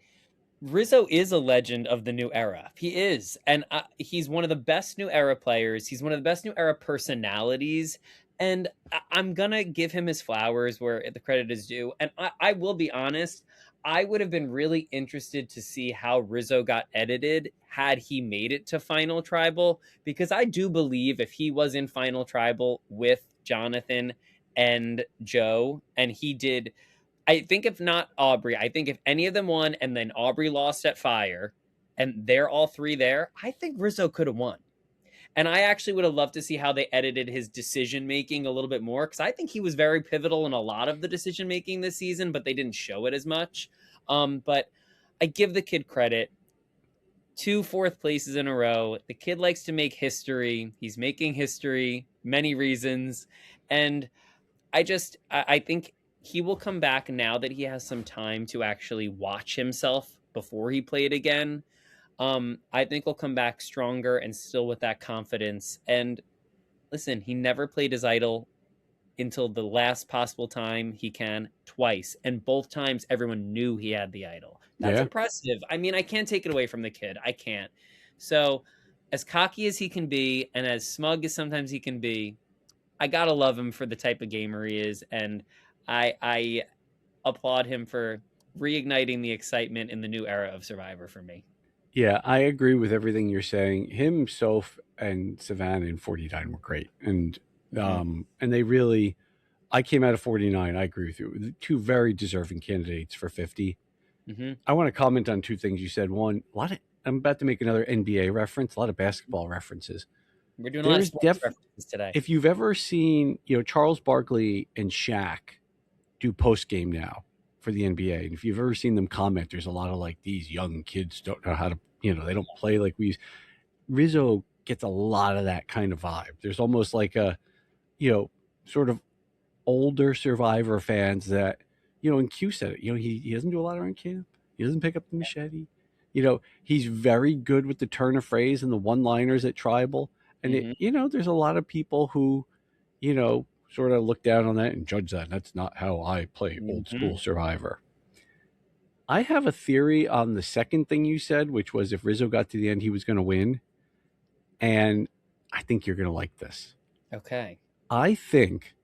Rizzo is a legend of the new era. He is. And he's one of the best new era players. He's one of the best new era personalities. And I'm going to give him his flowers where the credit is due. And I will be honest, I would have been really interested to see how Rizzo got edited had he made it to Final Tribal. Because I do believe if he was in Final Tribal with Jonathan and Joe, and he did, I think if not Aubrey, I think if any of them won and then Aubrey lost at Fire and they're all three there, I think Rizzo could have won. And I actually would have loved to see how they edited his decision making a little bit more, because I think he was very pivotal in a lot of the decision making this season, but they didn't show it as much. But I give the kid credit. 2 fourth places in a row. The kid likes to make history. He's making history, many reasons. And I think he will come back now that he has some time to actually watch himself before he played again. I think he'll come back stronger and still with that confidence. And listen, he never played his idol until the last possible time he can, twice. And both times everyone knew he had the idol. That's impressive. I mean, I can't take it away from the kid. I can't. So as cocky as he can be and as smug as sometimes he can be, I gotta love him for the type of gamer he is. And I applaud him for reigniting the excitement in the new era of Survivor for me. Yeah, I agree with everything you're saying. Him, Soph, and Savannah in 49 were great, and they really. I came out of 49. I agree with you. Two very deserving candidates for 50. I want to comment on two things you said. One, I'm about to make another NBA reference. A lot of basketball references. We're doing a lot of sports references today. If you've ever seen, Charles Barkley and Shaq do post game now for the NBA, and if you've ever seen them comment, there's a lot of, like, these young kids don't know how to, they don't play like we. Rizzo gets a lot of that kind of vibe. There's almost like a, sort of older Survivor fans that, and Q said it. He doesn't do a lot around camp. He doesn't pick up the machete. He's very good with the turn of phrase and the one-liners at Tribal. And Hmm. there's a lot of people who, sort of look down on that and judge that. That's not how I play old Hmm. school Survivor. I have a theory on the second thing you said, which was if Rizzo got to the end, he was going to win. And I think you're going to like this. Okay. I think,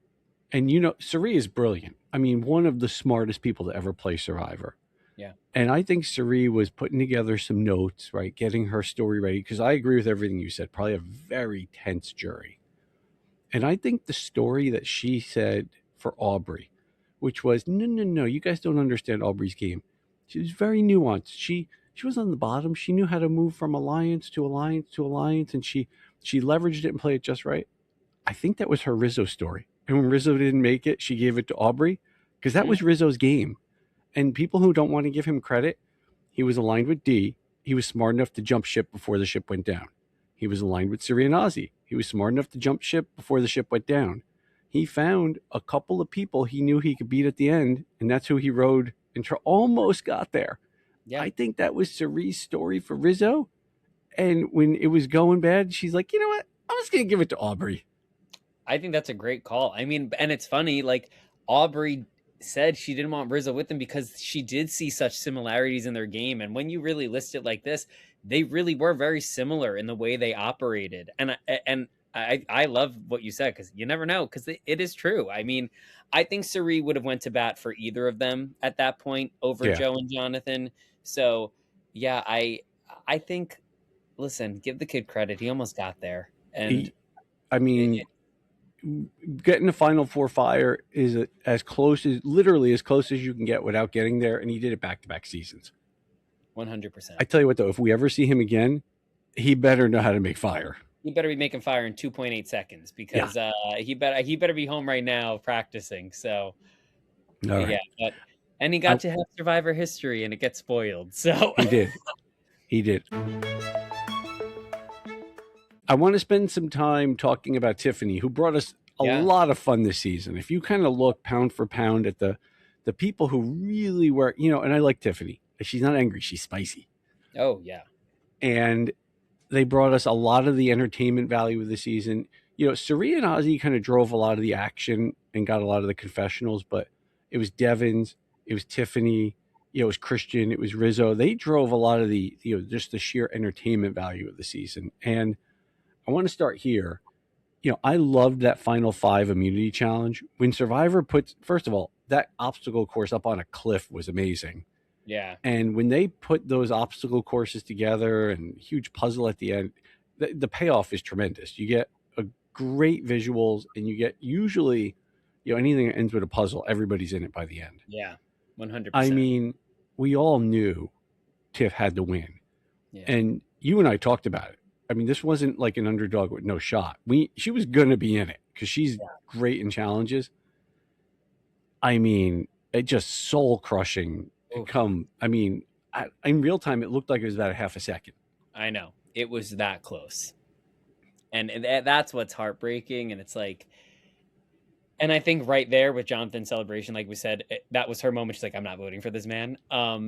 and Suri is brilliant. I mean, one of the smartest people to ever play Survivor. Yeah. And I think Suri was putting together some notes, right? Getting her story ready. Because I agree with everything you said. Probably a very tense jury. And I think the story that she said for Aubrey, which was, no, no, no, you guys don't understand Aubrey's game. She was very nuanced. She was on the bottom. She knew how to move from alliance to alliance to alliance, and she leveraged it and played it just right. I think that was her Rizzo story. And when Rizzo didn't make it, she gave it to Aubrey because that was Rizzo's game. And people who don't want to give him credit, he was aligned with D. He was smart enough to jump ship before the ship went down. He was aligned with Siri and Ozzy. He was smart enough to jump ship before the ship went down. He found a couple of people he knew he could beat at the end, and that's who he rode and almost got there. Yeah. I think that was Siri's story for Rizzo. And when it was going bad, she's like, you know what? I'm just going to give it to Aubrey. I think that's a great call. I mean, and it's funny, like Aubrey said she didn't want Rizzo with them because she did see such similarities in their game. And when you really list it like this, they really were very similar in the way they operated. And I love what you said because you never know because it is true. I mean, I think Suri would have went to bat for either of them at that point over Yeah. Joe and Jonathan. So yeah, I think listen, give the kid credit. He almost got there. And I mean, getting the Final Four fire is literally as close as you can get without getting there, and he did it back-to-back seasons. 100%. I tell you what, though, if we ever see him again, he better know how to make fire. He better be making fire in 2.8 seconds because he better be home right now practicing. So All right. yeah, and he got to have Survivor history, and it gets spoiled. So he did. I want to spend some time talking about Tiffany, who brought us a lot of fun this season. If you kind of look pound for pound at the people who really were, and I like Tiffany. She's not angry. She's spicy. Oh, yeah. And they brought us a lot of the entertainment value of the season. Suri and Ozzy kind of drove a lot of the action and got a lot of the confessionals, but it was Devins, it was Tiffany, it was Christian, it was Rizzo. They drove a lot of the, just the sheer entertainment value of the season. And I want to start here. I loved that Final Five immunity challenge. When Survivor first of all, that obstacle course up on a cliff was amazing. Yeah. And when they put those obstacle courses together and huge puzzle at the end, the payoff is tremendous. You get a great visuals, and you get usually, anything that ends with a puzzle, everybody's in it by the end. Yeah, 100%. I mean, we all knew Tiff had to win. Yeah. And you and I talked about it. I mean, this wasn't like an underdog with no shot. She was going to be in it because she's great in challenges. I mean, it just soul crushing. In real time, it looked like it was about a half a second. I know. It was that close. And that's what's heartbreaking. And it's like, and I think right there with Jonathan's celebration, like we said, that was her moment. She's like, I'm not voting for this man. I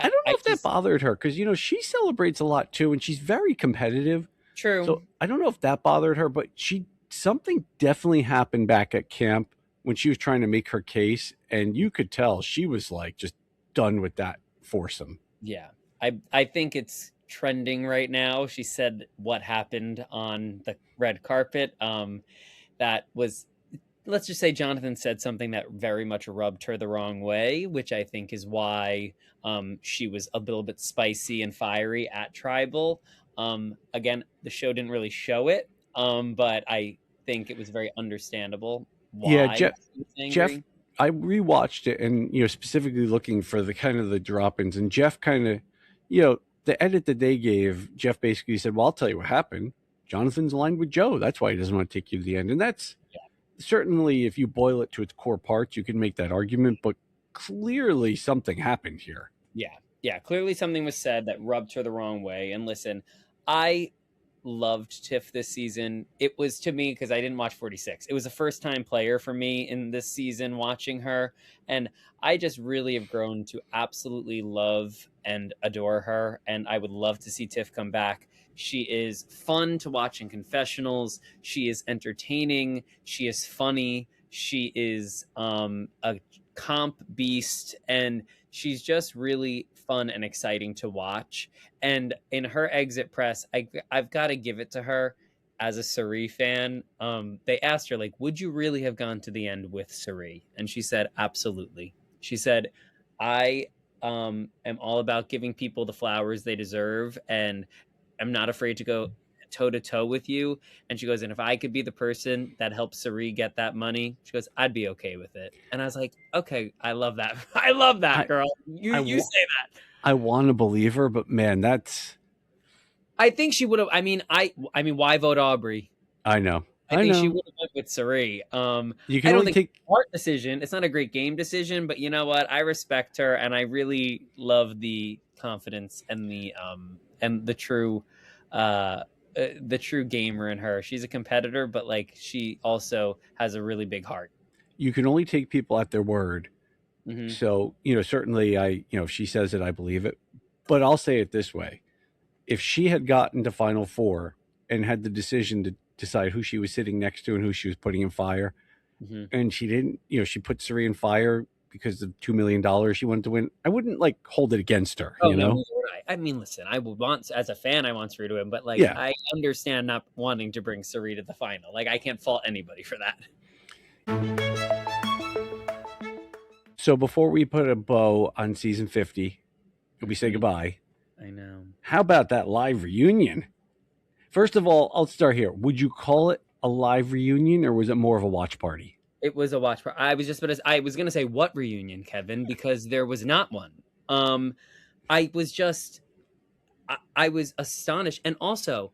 don't know if that bothered her because, she celebrates a lot too, and she's very competitive. True. So I don't know if that bothered her, but something definitely happened back at camp when she was trying to make her case, and you could tell she was like just done with that foursome. Yeah. I think it's trending right now. She said what happened on the red carpet. That was, let's just say Jonathan said something that very much rubbed her the wrong way, which I think is why she was a little bit spicy and fiery at Tribal. Again, the show didn't really show it, but I think it was very understandable why. Yeah, Jeff, I rewatched it, and specifically looking for the kind of the drop-ins, and Jeff kind of, the edit that they gave, Jeff basically said, well, I'll tell you what happened. Jonathan's aligned with Joe. That's why he doesn't want to take you to the end. And that's certainly, if you boil it to its core parts, you can make that argument, but clearly something happened here. Yeah. Clearly something was said that rubbed her the wrong way. And listen, I loved Tiff this season. It was, to me, because I didn't watch 46. It was a first time player for me in this season watching her. And I just really have grown to absolutely love and adore her. And I would love to see Tiff come back. She is fun to watch in confessionals. She is entertaining. She is funny. She is a comp beast. And she's just really fun and exciting to watch. And in her exit press, I've got to give it to her as a Suri fan. They asked her, like, would you really have gone to the end with Suri? And she said, absolutely. She said, I am all about giving people the flowers they deserve, and I'm not afraid to go toe to toe with you. And she goes, and if I could be the person that helps Suri get that money, she goes, I'd be okay with it. And I was like, okay, I love that. I love that, girl. You say that. I want to believe her, but man, that's. I think she would have. I mean, why vote Aubrey? I know. I think she would have went with Suri. You I can don't only think take. it's a smart decision. It's not a great game decision, but you know what? I respect her, and I really love the confidence and the true gamer in her. She's a competitor, but like she also has a really big heart. You can only take people at their word. Mm-hmm. So, certainly if she says it, I believe it. But I'll say it this way. If she had gotten to Final Four and had the decision to decide who she was sitting next to and who she was putting in fire, and she didn't, she put Suri in fire because of $2 million she wanted to win, I wouldn't like hold it against her, Oh, no, I mean, listen, I would want, as a fan, I want Suri to win, but like, I understand not wanting to bring Suri to the final. Like, I can't fault anybody for that. So before we put a bow on season 50, we say goodbye. I know. How about that live reunion? First of all, I'll start here. Would you call it a live reunion, or was it more of a watch party? It was a watch party. I was going to say what reunion, Kevin, because there was not one. I was astonished. And also,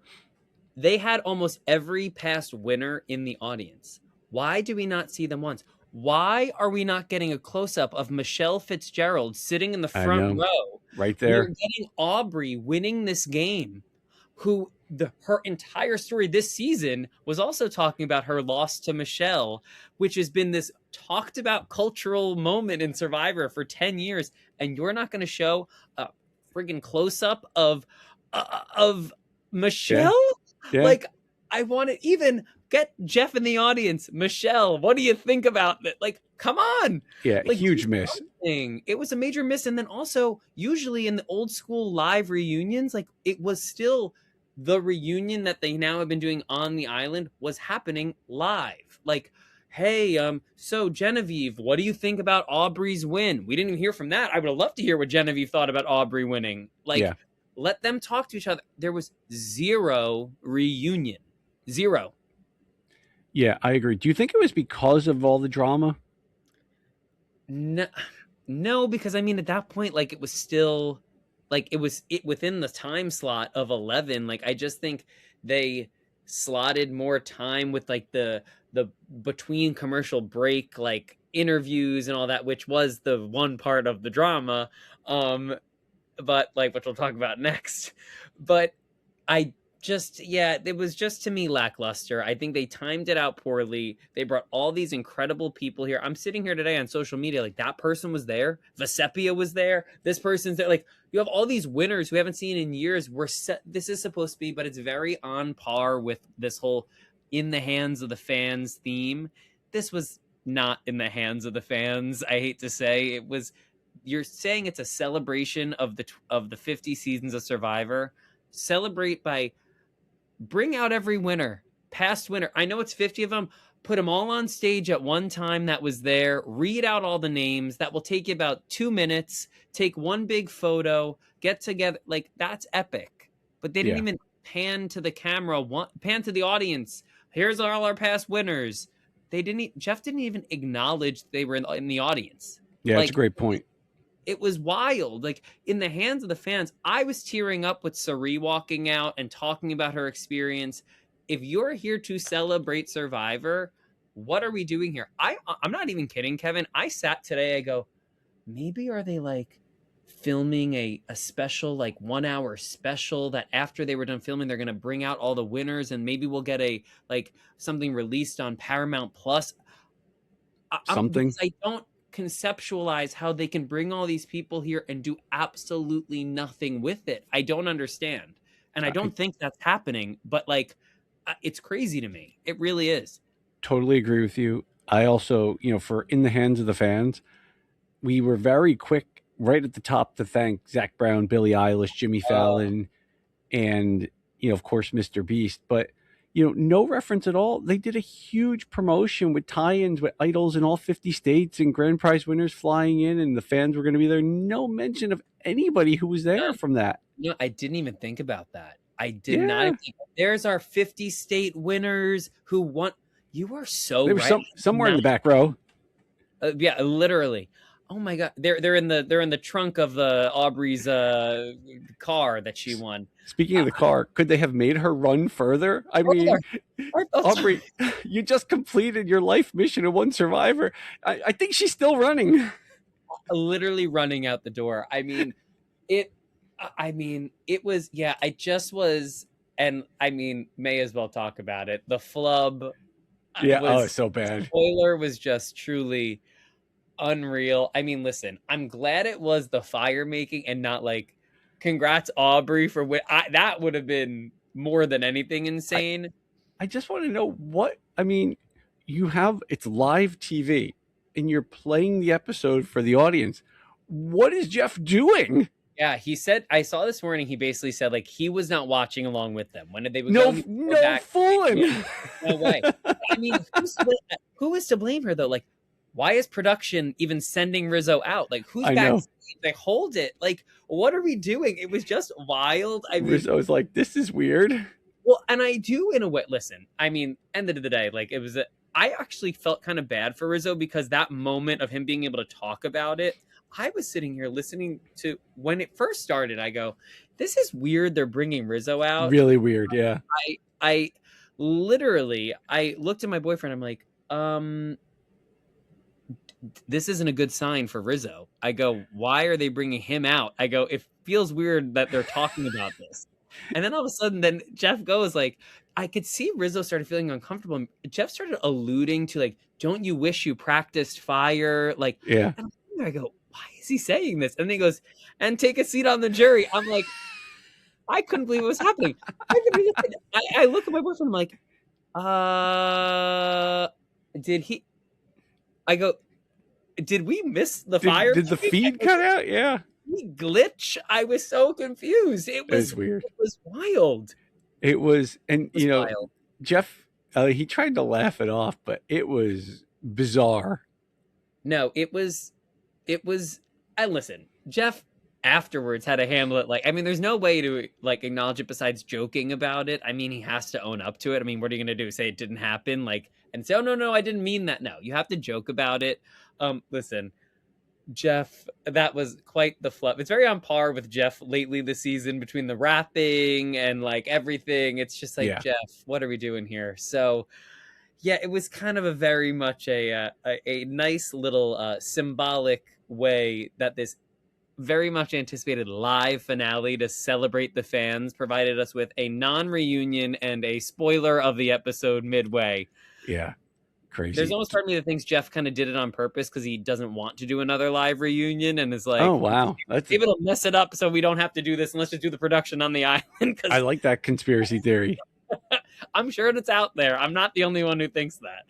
they had almost every past winner in the audience. Why do we not see them once? Why are we not getting a close-up of Michelle Fitzgerald sitting in the front row? Right there. We're getting Aubrey winning this game, who her entire story this season was also talking about her loss to Michelle, which has been this talked about cultural moment in Survivor for 10 years. And you're not going to show a friggin' close-up of Michelle? Yeah. Like, I want to even get Jeff in the audience. Michelle, what do you think about that? Like, come on. Yeah, like, huge miss. It was a major miss. And then also, usually in the old school live reunions, like, it was still the reunion that they now have been doing on the island was happening live. Like, hey, so Genevieve, what do you think about Aubrey's win? We didn't even hear from that. I would have loved to hear what Genevieve thought about Aubrey winning. Like, let them talk to each other. There was zero reunion. Zero. Yeah, I agree. Do you think it was because of all the drama? No, because I mean, at that point, like, it was still, like, it within the time slot of 11. Like, I just think they slotted more time with like the between commercial break, like, interviews and all that, which was the one part of the drama. But like, which we'll talk about next. But it was just, to me, lackluster. I think they timed it out poorly. They brought all these incredible people here. I'm sitting here today on social media, like, that person was there. Vesepia was there. This person's there. Like, you have all these winners we haven't seen in years. This is supposed to be, but it's very on par with this whole in the hands of the fans theme. This was not in the hands of the fans. I hate to say it was. You're saying it's a celebration of the 50 seasons of Survivor. Celebrate by bring out every winner, past winner. I know it's 50 of them. Put them all on stage at one time that was there. Read out all the names. That will take you about 2 minutes. Take one big photo. Get together. Like, that's epic. But they didn't even pan to the camera. Pan to the audience. Here's all our past winners. Jeff didn't even acknowledge they were in the audience. Yeah, that's a great point. It was wild. Like, in the hands of the fans, I was tearing up with Sari walking out and talking about her experience. If you're here to celebrate Survivor, what are we doing here? I'm not even kidding, Kevin. I sat today, I go, maybe are they like filming a special, like 1 hour special, that after they were done filming, they're going to bring out all the winners and maybe we'll get a like something released on Paramount Plus. Something. Because I don't conceptualize how they can bring all these people here and do absolutely nothing with it. I don't understand. And I I don't think that's happening, but like it's crazy to me. It really is. totally agree with you. I also, for In the Hands of the Fans, we were very quick right at the top to thank Zach Brown, Billie Eilish, Jimmy Oh, Fallon, and of course, Mr. Beast. But no reference at all. They did a huge promotion with tie-ins with idols in all 50 states and grand prize winners flying in, and the fans were going to be there. No mention of anybody who was there none. from that. I didn't even think about that. I did not Yeah, even think, there's our 50 state winners who won. You are so they were right. somewhere in the back row. Yeah, literally. Oh my god, they're in the trunk of the Aubrey's car that she won. Speaking I, of the car, could they have made her run further? I mean, I felt sorry. Aubrey, you just completed your life mission of one survivor. I think she's still running. Literally running out the door. I mean, it. I mean, it was. Yeah, I just was, and I mean, may as well talk about it. The flub Yeah. Oh, was it's so the bad. spoiler was just truly unreal. I mean, listen, I'm glad it was the fire making and not like, congrats Aubrey for what that would have been more than anything I, insane. I just want to know what, I mean, it's live TV and you're playing the episode for the audience. What is Jeff doing? Yeah, he said, I saw this morning, he basically said like he was not watching along with them. When they would go, No, he would go no back. Yeah, fooling. no way. I mean, who is to blame her though? Like, why is production even sending Rizzo out? Like, who's I know. backstage? They hold it. Like, what are we doing? It was just wild. I mean, Rizzo was like, this is weird. well, and I do in a way. Listen, I mean, end of the day, like it was. I actually felt kind of bad for Rizzo because that moment of him being able to talk about it, I was sitting here listening to when it first started. I go, "This is weird. They're bringing Rizzo out." Really weird. Yeah. I literally, I looked at my boyfriend. I'm like, this isn't a good sign for Rizzo. I go, why are they bringing him out? I go, it feels weird that they're talking about this. And then all of a sudden, then Jeff goes like, I could see Rizzo started feeling uncomfortable. Jeff started alluding to like, don't you wish you practiced fire? Like, Yeah. and I go, why is he saying this? And then he goes, and take a seat on the jury. I'm like, I couldn't believe what was happening. I look at my boyfriend. I'm like, did he? I go, did we miss the fire? Did the feed cut out? Yeah. Glitch? I was so confused. It It was was weird. it was wild. It was, and It was wild. Jeff, he tried to laugh it off, but it was bizarre. No, it was. And listen, Jeff afterwards had to handle it like. I mean, there's no way to like acknowledge it besides joking about it. I mean, he has to own up to it. I mean, what are you gonna do? Say it didn't happen? Like, and say, oh no, I didn't mean that. No, you have to joke about it. Listen, Jeff, that was quite the flub. It's very on par with Jeff lately this season between the rapping and like everything. It's just like, Yeah. Jeff, what are we doing here? So yeah, it was kind of a very much a nice little symbolic way that this very much anticipated live finale to celebrate the fans provided us with a non-reunion and a spoiler of the episode midway. Yeah. There's Crazy. almost part of me that thinks Jeff kind of did it on purpose because he doesn't want to do another live reunion and is Oh, like, wow. maybe it'll mess it up so we don't have to do this and let's just do the production on the island. I Because like that conspiracy theory. I'm sure it's out there. I'm not the only one who thinks that.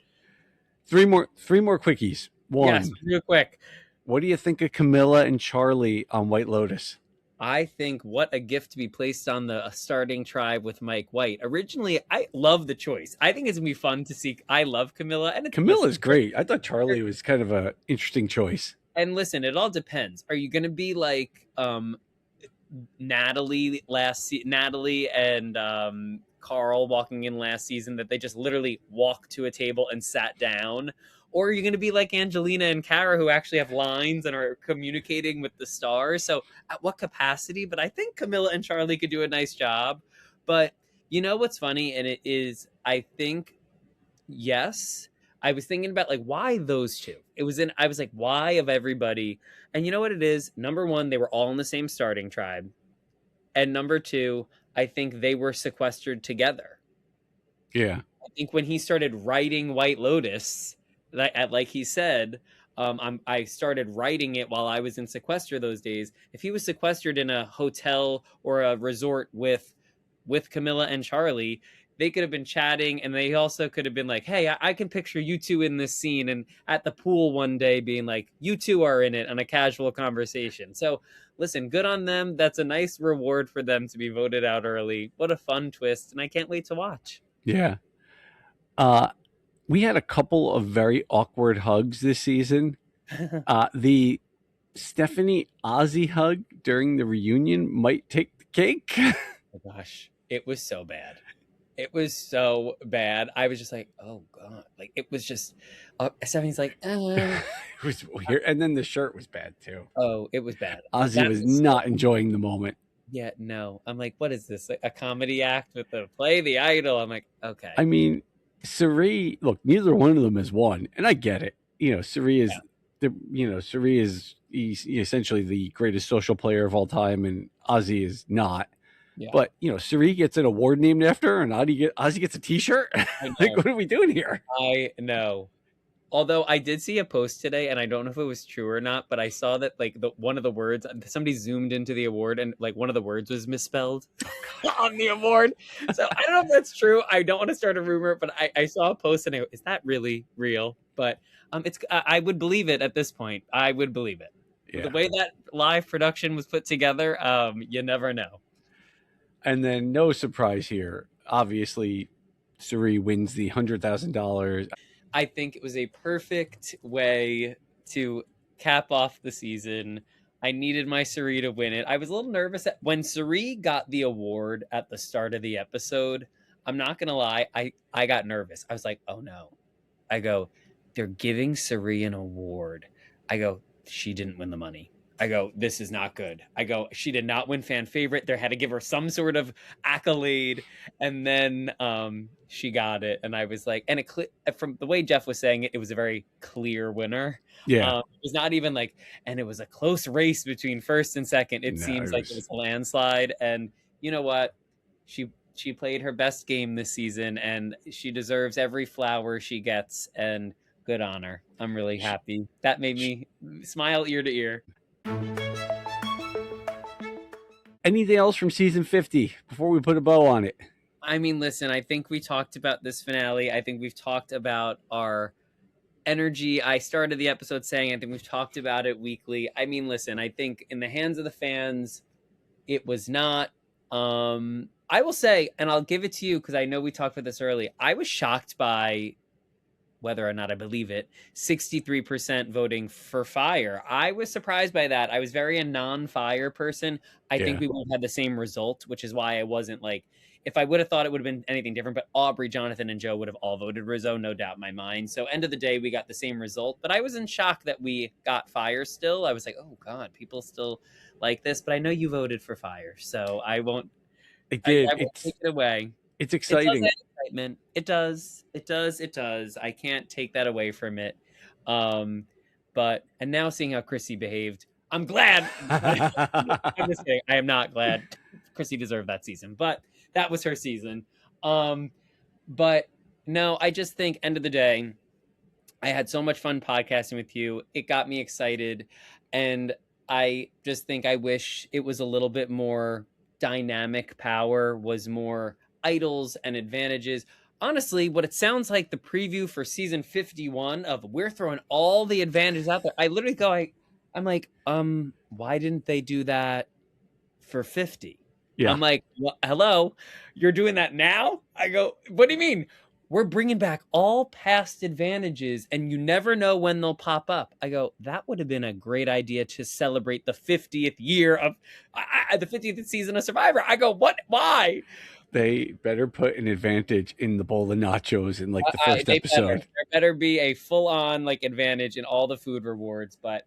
Three more quickies. Yes, One, real quick. what do you think of Camilla and Charlie on White Lotus? I think what a gift to be placed on the starting tribe with Mike White. Originally, I love the choice. I think it's gonna be fun to see. I love Camilla, and Camilla's great. I thought Charlie was kind of a interesting choice. and listen, it all depends. Are you gonna be like Natalie and Carl walking in last season that they just literally walked to a table and sat down? Or are you going to be like Angelina and Kara who actually have lines and are communicating with the stars? So at what capacity? But I think Camilla and Charlie could do a nice job. But you know what's funny? And it is, I think, yes, I was thinking about like why those two. I was like, why of everybody? And you know what it is? Number one, they were all in the same starting tribe. And number two, I think they were sequestered together. Yeah. I think when he started writing White Lotus, like he said, I started writing it while I was in sequester those days. If he was sequestered in a hotel or a resort with Camilla and Charlie, they could have been chatting, and they also could have been like, "Hey, I can picture you two in this scene," and at the pool one day being like, "You two are in it," on a casual conversation. So, listen, good on them. That's a nice reward for them to be voted out early. What a fun twist, and I can't wait to watch. Yeah. Uh, we had a couple of very awkward hugs this season. The Stephanie Ozzy hug during the reunion might take the cake. Oh gosh, it was so bad. It was so bad. I was just like, oh god, like it was just. Stephanie's like, It was weird, and then the shirt was bad too. oh, it was bad. Ozzy That was was not enjoying the moment. yeah, no. I'm like, what is this? A comedy act with the play the idol? I'm like, okay, I mean, Suri. Look, neither one of them has won, and I get it. Suri is yeah, Suri is he's essentially the greatest social player of all time, and Ozzy is not. yeah. But Suri gets an award named after her, and Ozzy gets a T-shirt. I Like, know, what are we doing here? I know. Although I did see a post today, and I don't know if it was true or not, but I saw that like one of the words, somebody zoomed into the award, and like one of the words was misspelled on the award. So I don't know if that's true. I don't want to start a rumor, but I saw a post and I go, is that really real? But I would believe it at this point. I would believe it. The Yeah. way that live production was put together, you never know. And then no surprise here. Obviously, Suri wins the $100,000. I think it was a perfect way to cap off the season. I needed my Suri to win it. I was a little nervous when Suri got the award at the start of the episode. I'm not gonna lie, I got nervous. I was like, oh no. I go, they're giving Suri an award. I go, she didn't win the money. I go, this is not good. I go, she did not win fan favorite. They had to give her some sort of accolade, and then she got it. And I was like, and from the way Jeff was saying it, it was a very clear winner. Yeah. It was not even like, and it was a close race between first and second. It No, seems it like it was. was a landslide. And you know what? She played her best game this season, and she deserves every flower she gets. And good on her. I'm really happy. That made me smile ear to ear. Anything else from season 50 before we put a bow on it? I mean, listen, I think we talked about this finale. I think we've talked about our energy. I started the episode saying I think we've talked about it weekly. I mean, listen, I think in the hands of the fans, it was not. I will say, and I'll give it to you because I know we talked about this early. I was shocked by whether or not I believe it, 63% voting for fire. I was surprised by that. I was very a non-fire person. I think Yeah. we would have had the same result, which is why I wasn't like, if I would have thought it would have been anything different, but Aubrey, Jonathan, and Joe would have all voted Rizo, no doubt in my mind. So end of the day, we got the same result, but I was in shock that we got fire still. I was like, oh God, people still like this, but I know you voted for fire, so I won't, I did. I won't take it away. It's It does exciting. add excitement. It does. It does. It does. I can't take that away from it. But and now seeing how Chrissy behaved, I'm glad. I'm just kidding. I am not glad. Chrissy deserved that season, but that was her season. But no, I just think end of the day, I had so much fun podcasting with you. It got me excited, and I just think I wish it was a little bit more dynamic. Power was more idols and advantages. Honestly, what it sounds like the preview for season 51 of we're throwing all the advantages out there. I literally go, I'm like, why didn't they do that for 50? Yeah. I'm like, well, hello, you're doing that now? I go, what do you mean? We're bringing back all past advantages and you never know when they'll pop up. I go, that would have been a great idea to celebrate the 50th year of the 50th season of Survivor. I go, what? Why? They better put an advantage in the bowl of nachos in like the first episode. There better be a full-on like advantage in all the food rewards. But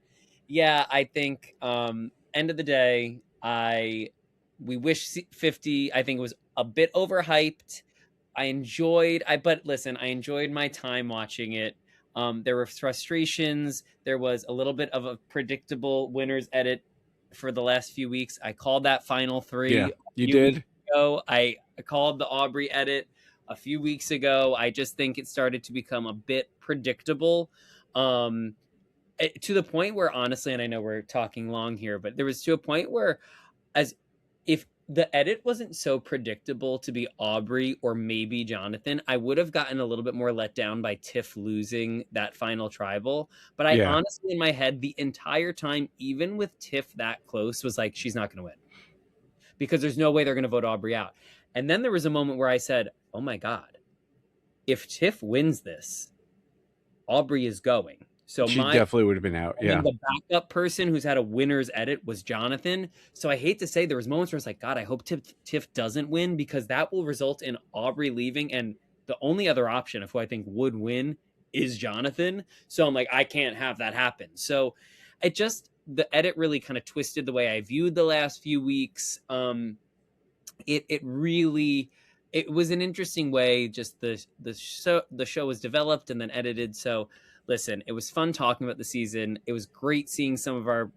yeah, I think end of the day, we wish 50. I think it was a bit overhyped. But listen, I enjoyed my time watching it. There were frustrations. There was a little bit of a predictable winner's edit for the last few weeks. I called that final Yeah, three a you few weeks did. ago. I called the Aubrey edit a few weeks ago. I just think it started to become a bit predictable. To the point where, honestly, and I know we're talking long here, but there was to a point where, as if the edit wasn't so predictable to be Aubrey or maybe Jonathan, I would have gotten a little bit more let down by Tiff losing that final tribal. But I Yeah, honestly, in my head, the entire time, even with Tiff that close, was like, she's not going to win because there's no way they're going to vote Aubrey out. And then there was a moment where I said, oh my God, if Tiff wins this, Aubrey is going. So she my definitely would have been out. and then Yeah, the backup person who's had a winner's edit was Jonathan. So I hate to say there was moments where it's like, God, I hope Tiff doesn't win because that will result in Aubrey leaving. And the only other option of who I think would win is Jonathan. So I'm like, I can't have that happen. So the edit really kind of twisted the way I viewed the last few weeks. It really, it was an interesting way just the show was developed and then edited. So listen, it was fun talking about the season. It was great seeing some of our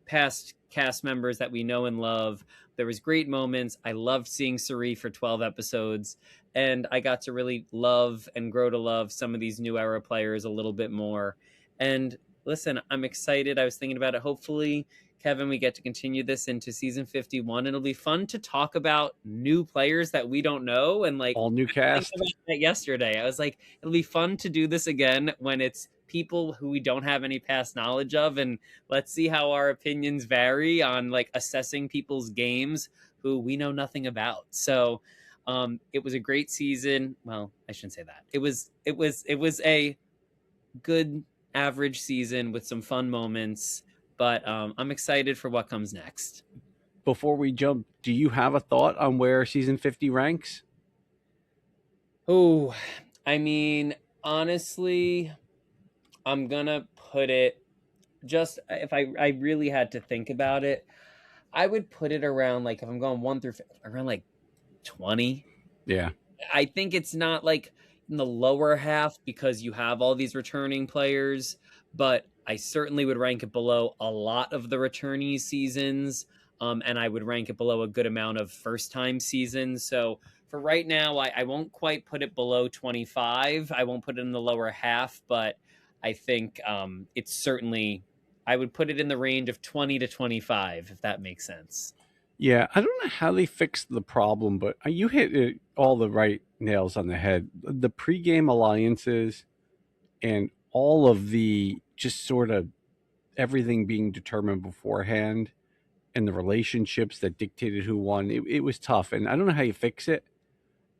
past cast members that we know and love. There was great moments. I loved seeing Suri for 12 episodes, and I got to really love and grow to love some of these new era players a little bit more. And listen, I'm excited. I was thinking about it. Hopefully, Kevin, we get to continue this into season 51. It'll be fun to talk about new players that we don't know. And like, all new I was thinking cast. about that yesterday. I was like, it'll be fun to do this again when it's people who we don't have any past knowledge of. And let's see how our opinions vary on like assessing people's games who we know nothing about. So it was a great season. Well, I shouldn't say that. It was a good average season with some fun moments, but I'm excited for what comes next. Before we jump, do you have a thought on where season 50 ranks? Oh, I mean, honestly, I'm gonna put it just if I really had to think about it, I would put it around like if I'm going one through around like 20. Yeah, I think it's not like in the lower half because you have all these returning players, but I certainly would rank it below a lot of the returnee seasons. And I would rank it below a good amount of first time seasons. So for right now, I won't quite put it below 25. I won't put it in the lower half, but I think it's certainly, I would put it in the range of 20 to 25, if that makes sense. yeah. I don't know how they fixed the problem, but you hit all the right nails on the head. The pregame alliances and all of the just sort of everything being determined beforehand and the relationships that dictated who won. It was tough, and I don't know how you fix it.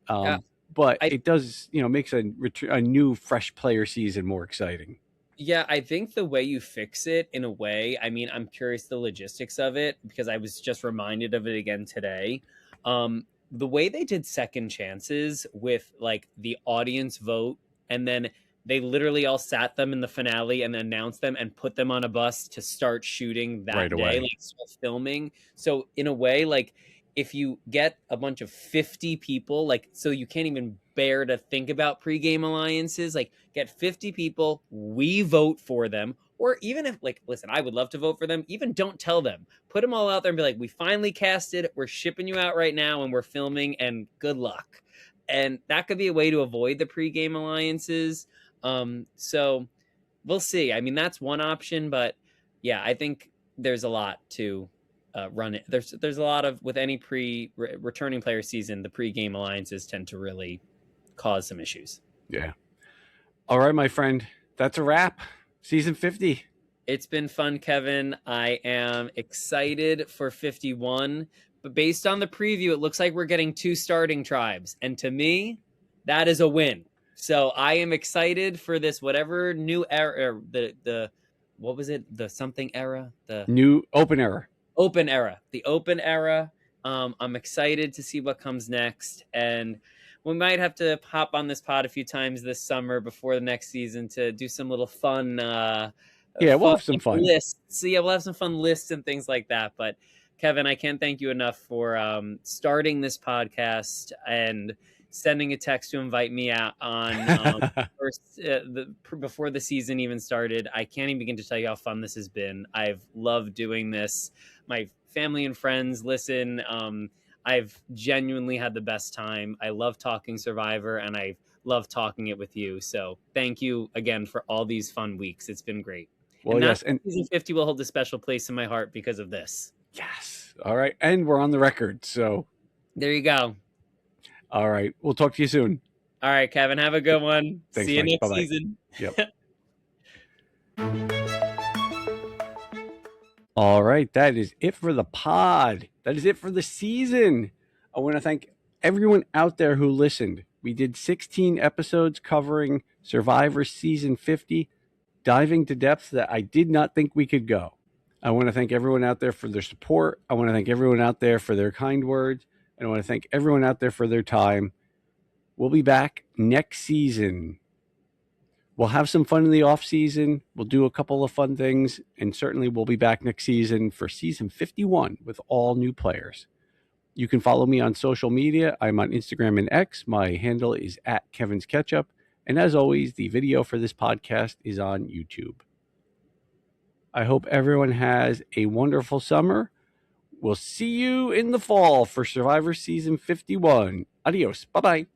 Yeah, But I it does, makes a new fresh player season more exciting. Yeah, I think the way you fix it in a way, I mean, I'm curious the logistics of it because I was just reminded of it again today. The way they did second chances with like the audience vote and then they literally all sat them in the finale and announced them and put them on a bus to start shooting Right that day, away. like start filming. So in a way, like if you get a bunch of 50 people, like so you can't even bear to think about pregame alliances, like get 50 people, we vote for them. Or even if like, listen, I would love to vote for them. Even don't tell them. Put them all out there and be like, we finally casted, we're shipping you out right now and we're filming and good luck. And that could be a way to avoid the pregame alliances. So we'll see. I mean, that's one option, but yeah, I think there's a lot to run it. There's a lot of with any returning player season, the pregame alliances tend to really cause some issues. Yeah. All right, my friend. That's a wrap. Season 50. It's been fun, Kevin. I am excited for 51, but based on the preview, it looks like we're getting two starting tribes, and to me, that is a win. So I am excited for this whatever new era, the what was it, the something era, the New open era. open era, the open era. I'm excited to see what comes next, and we might have to hop on this pod a few times this summer before the next season to do some little fun, Yeah, we'll fun have some like, fun. lists. So yeah, we'll have some fun lists and things like that. But Kevin, I can't thank you enough for starting this podcast and sending a text to invite me out on first before the season even started. I can't even begin to tell you how fun this has been. I've loved doing this. My family and friends listen. I've genuinely had the best time. I love talking Survivor, and I love talking it with you. So thank you again for all these fun weeks. It's been great. Well, And yes, that's season 50 will hold a special place in my heart because of this. yes. All right, and we're on the record, so there you go. All right, we'll talk to you soon. All right, Kevin, have a good one. Thanks, See you Mike. next Bye-bye. season. Yep. All right, that is it for the pod. That is it for the season. I want to thank everyone out there who listened. We did 16 episodes covering Survivor Season 50, diving to depths that I did not think we could go. I want to thank everyone out there for their support. I want to thank everyone out there for their kind words. And I want to thank everyone out there for their time. We'll be back next season. We'll have some fun in the off season. We'll do a couple of fun things. And certainly we'll be back next season for season 51 with all new players. You can follow me on social media. I'm on Instagram and X. My handle is @KevinsKetchup. And as always, the video for this podcast is on YouTube. I hope everyone has a wonderful summer. We'll see you in the fall for Survivor Season 51. Adios. Bye-bye.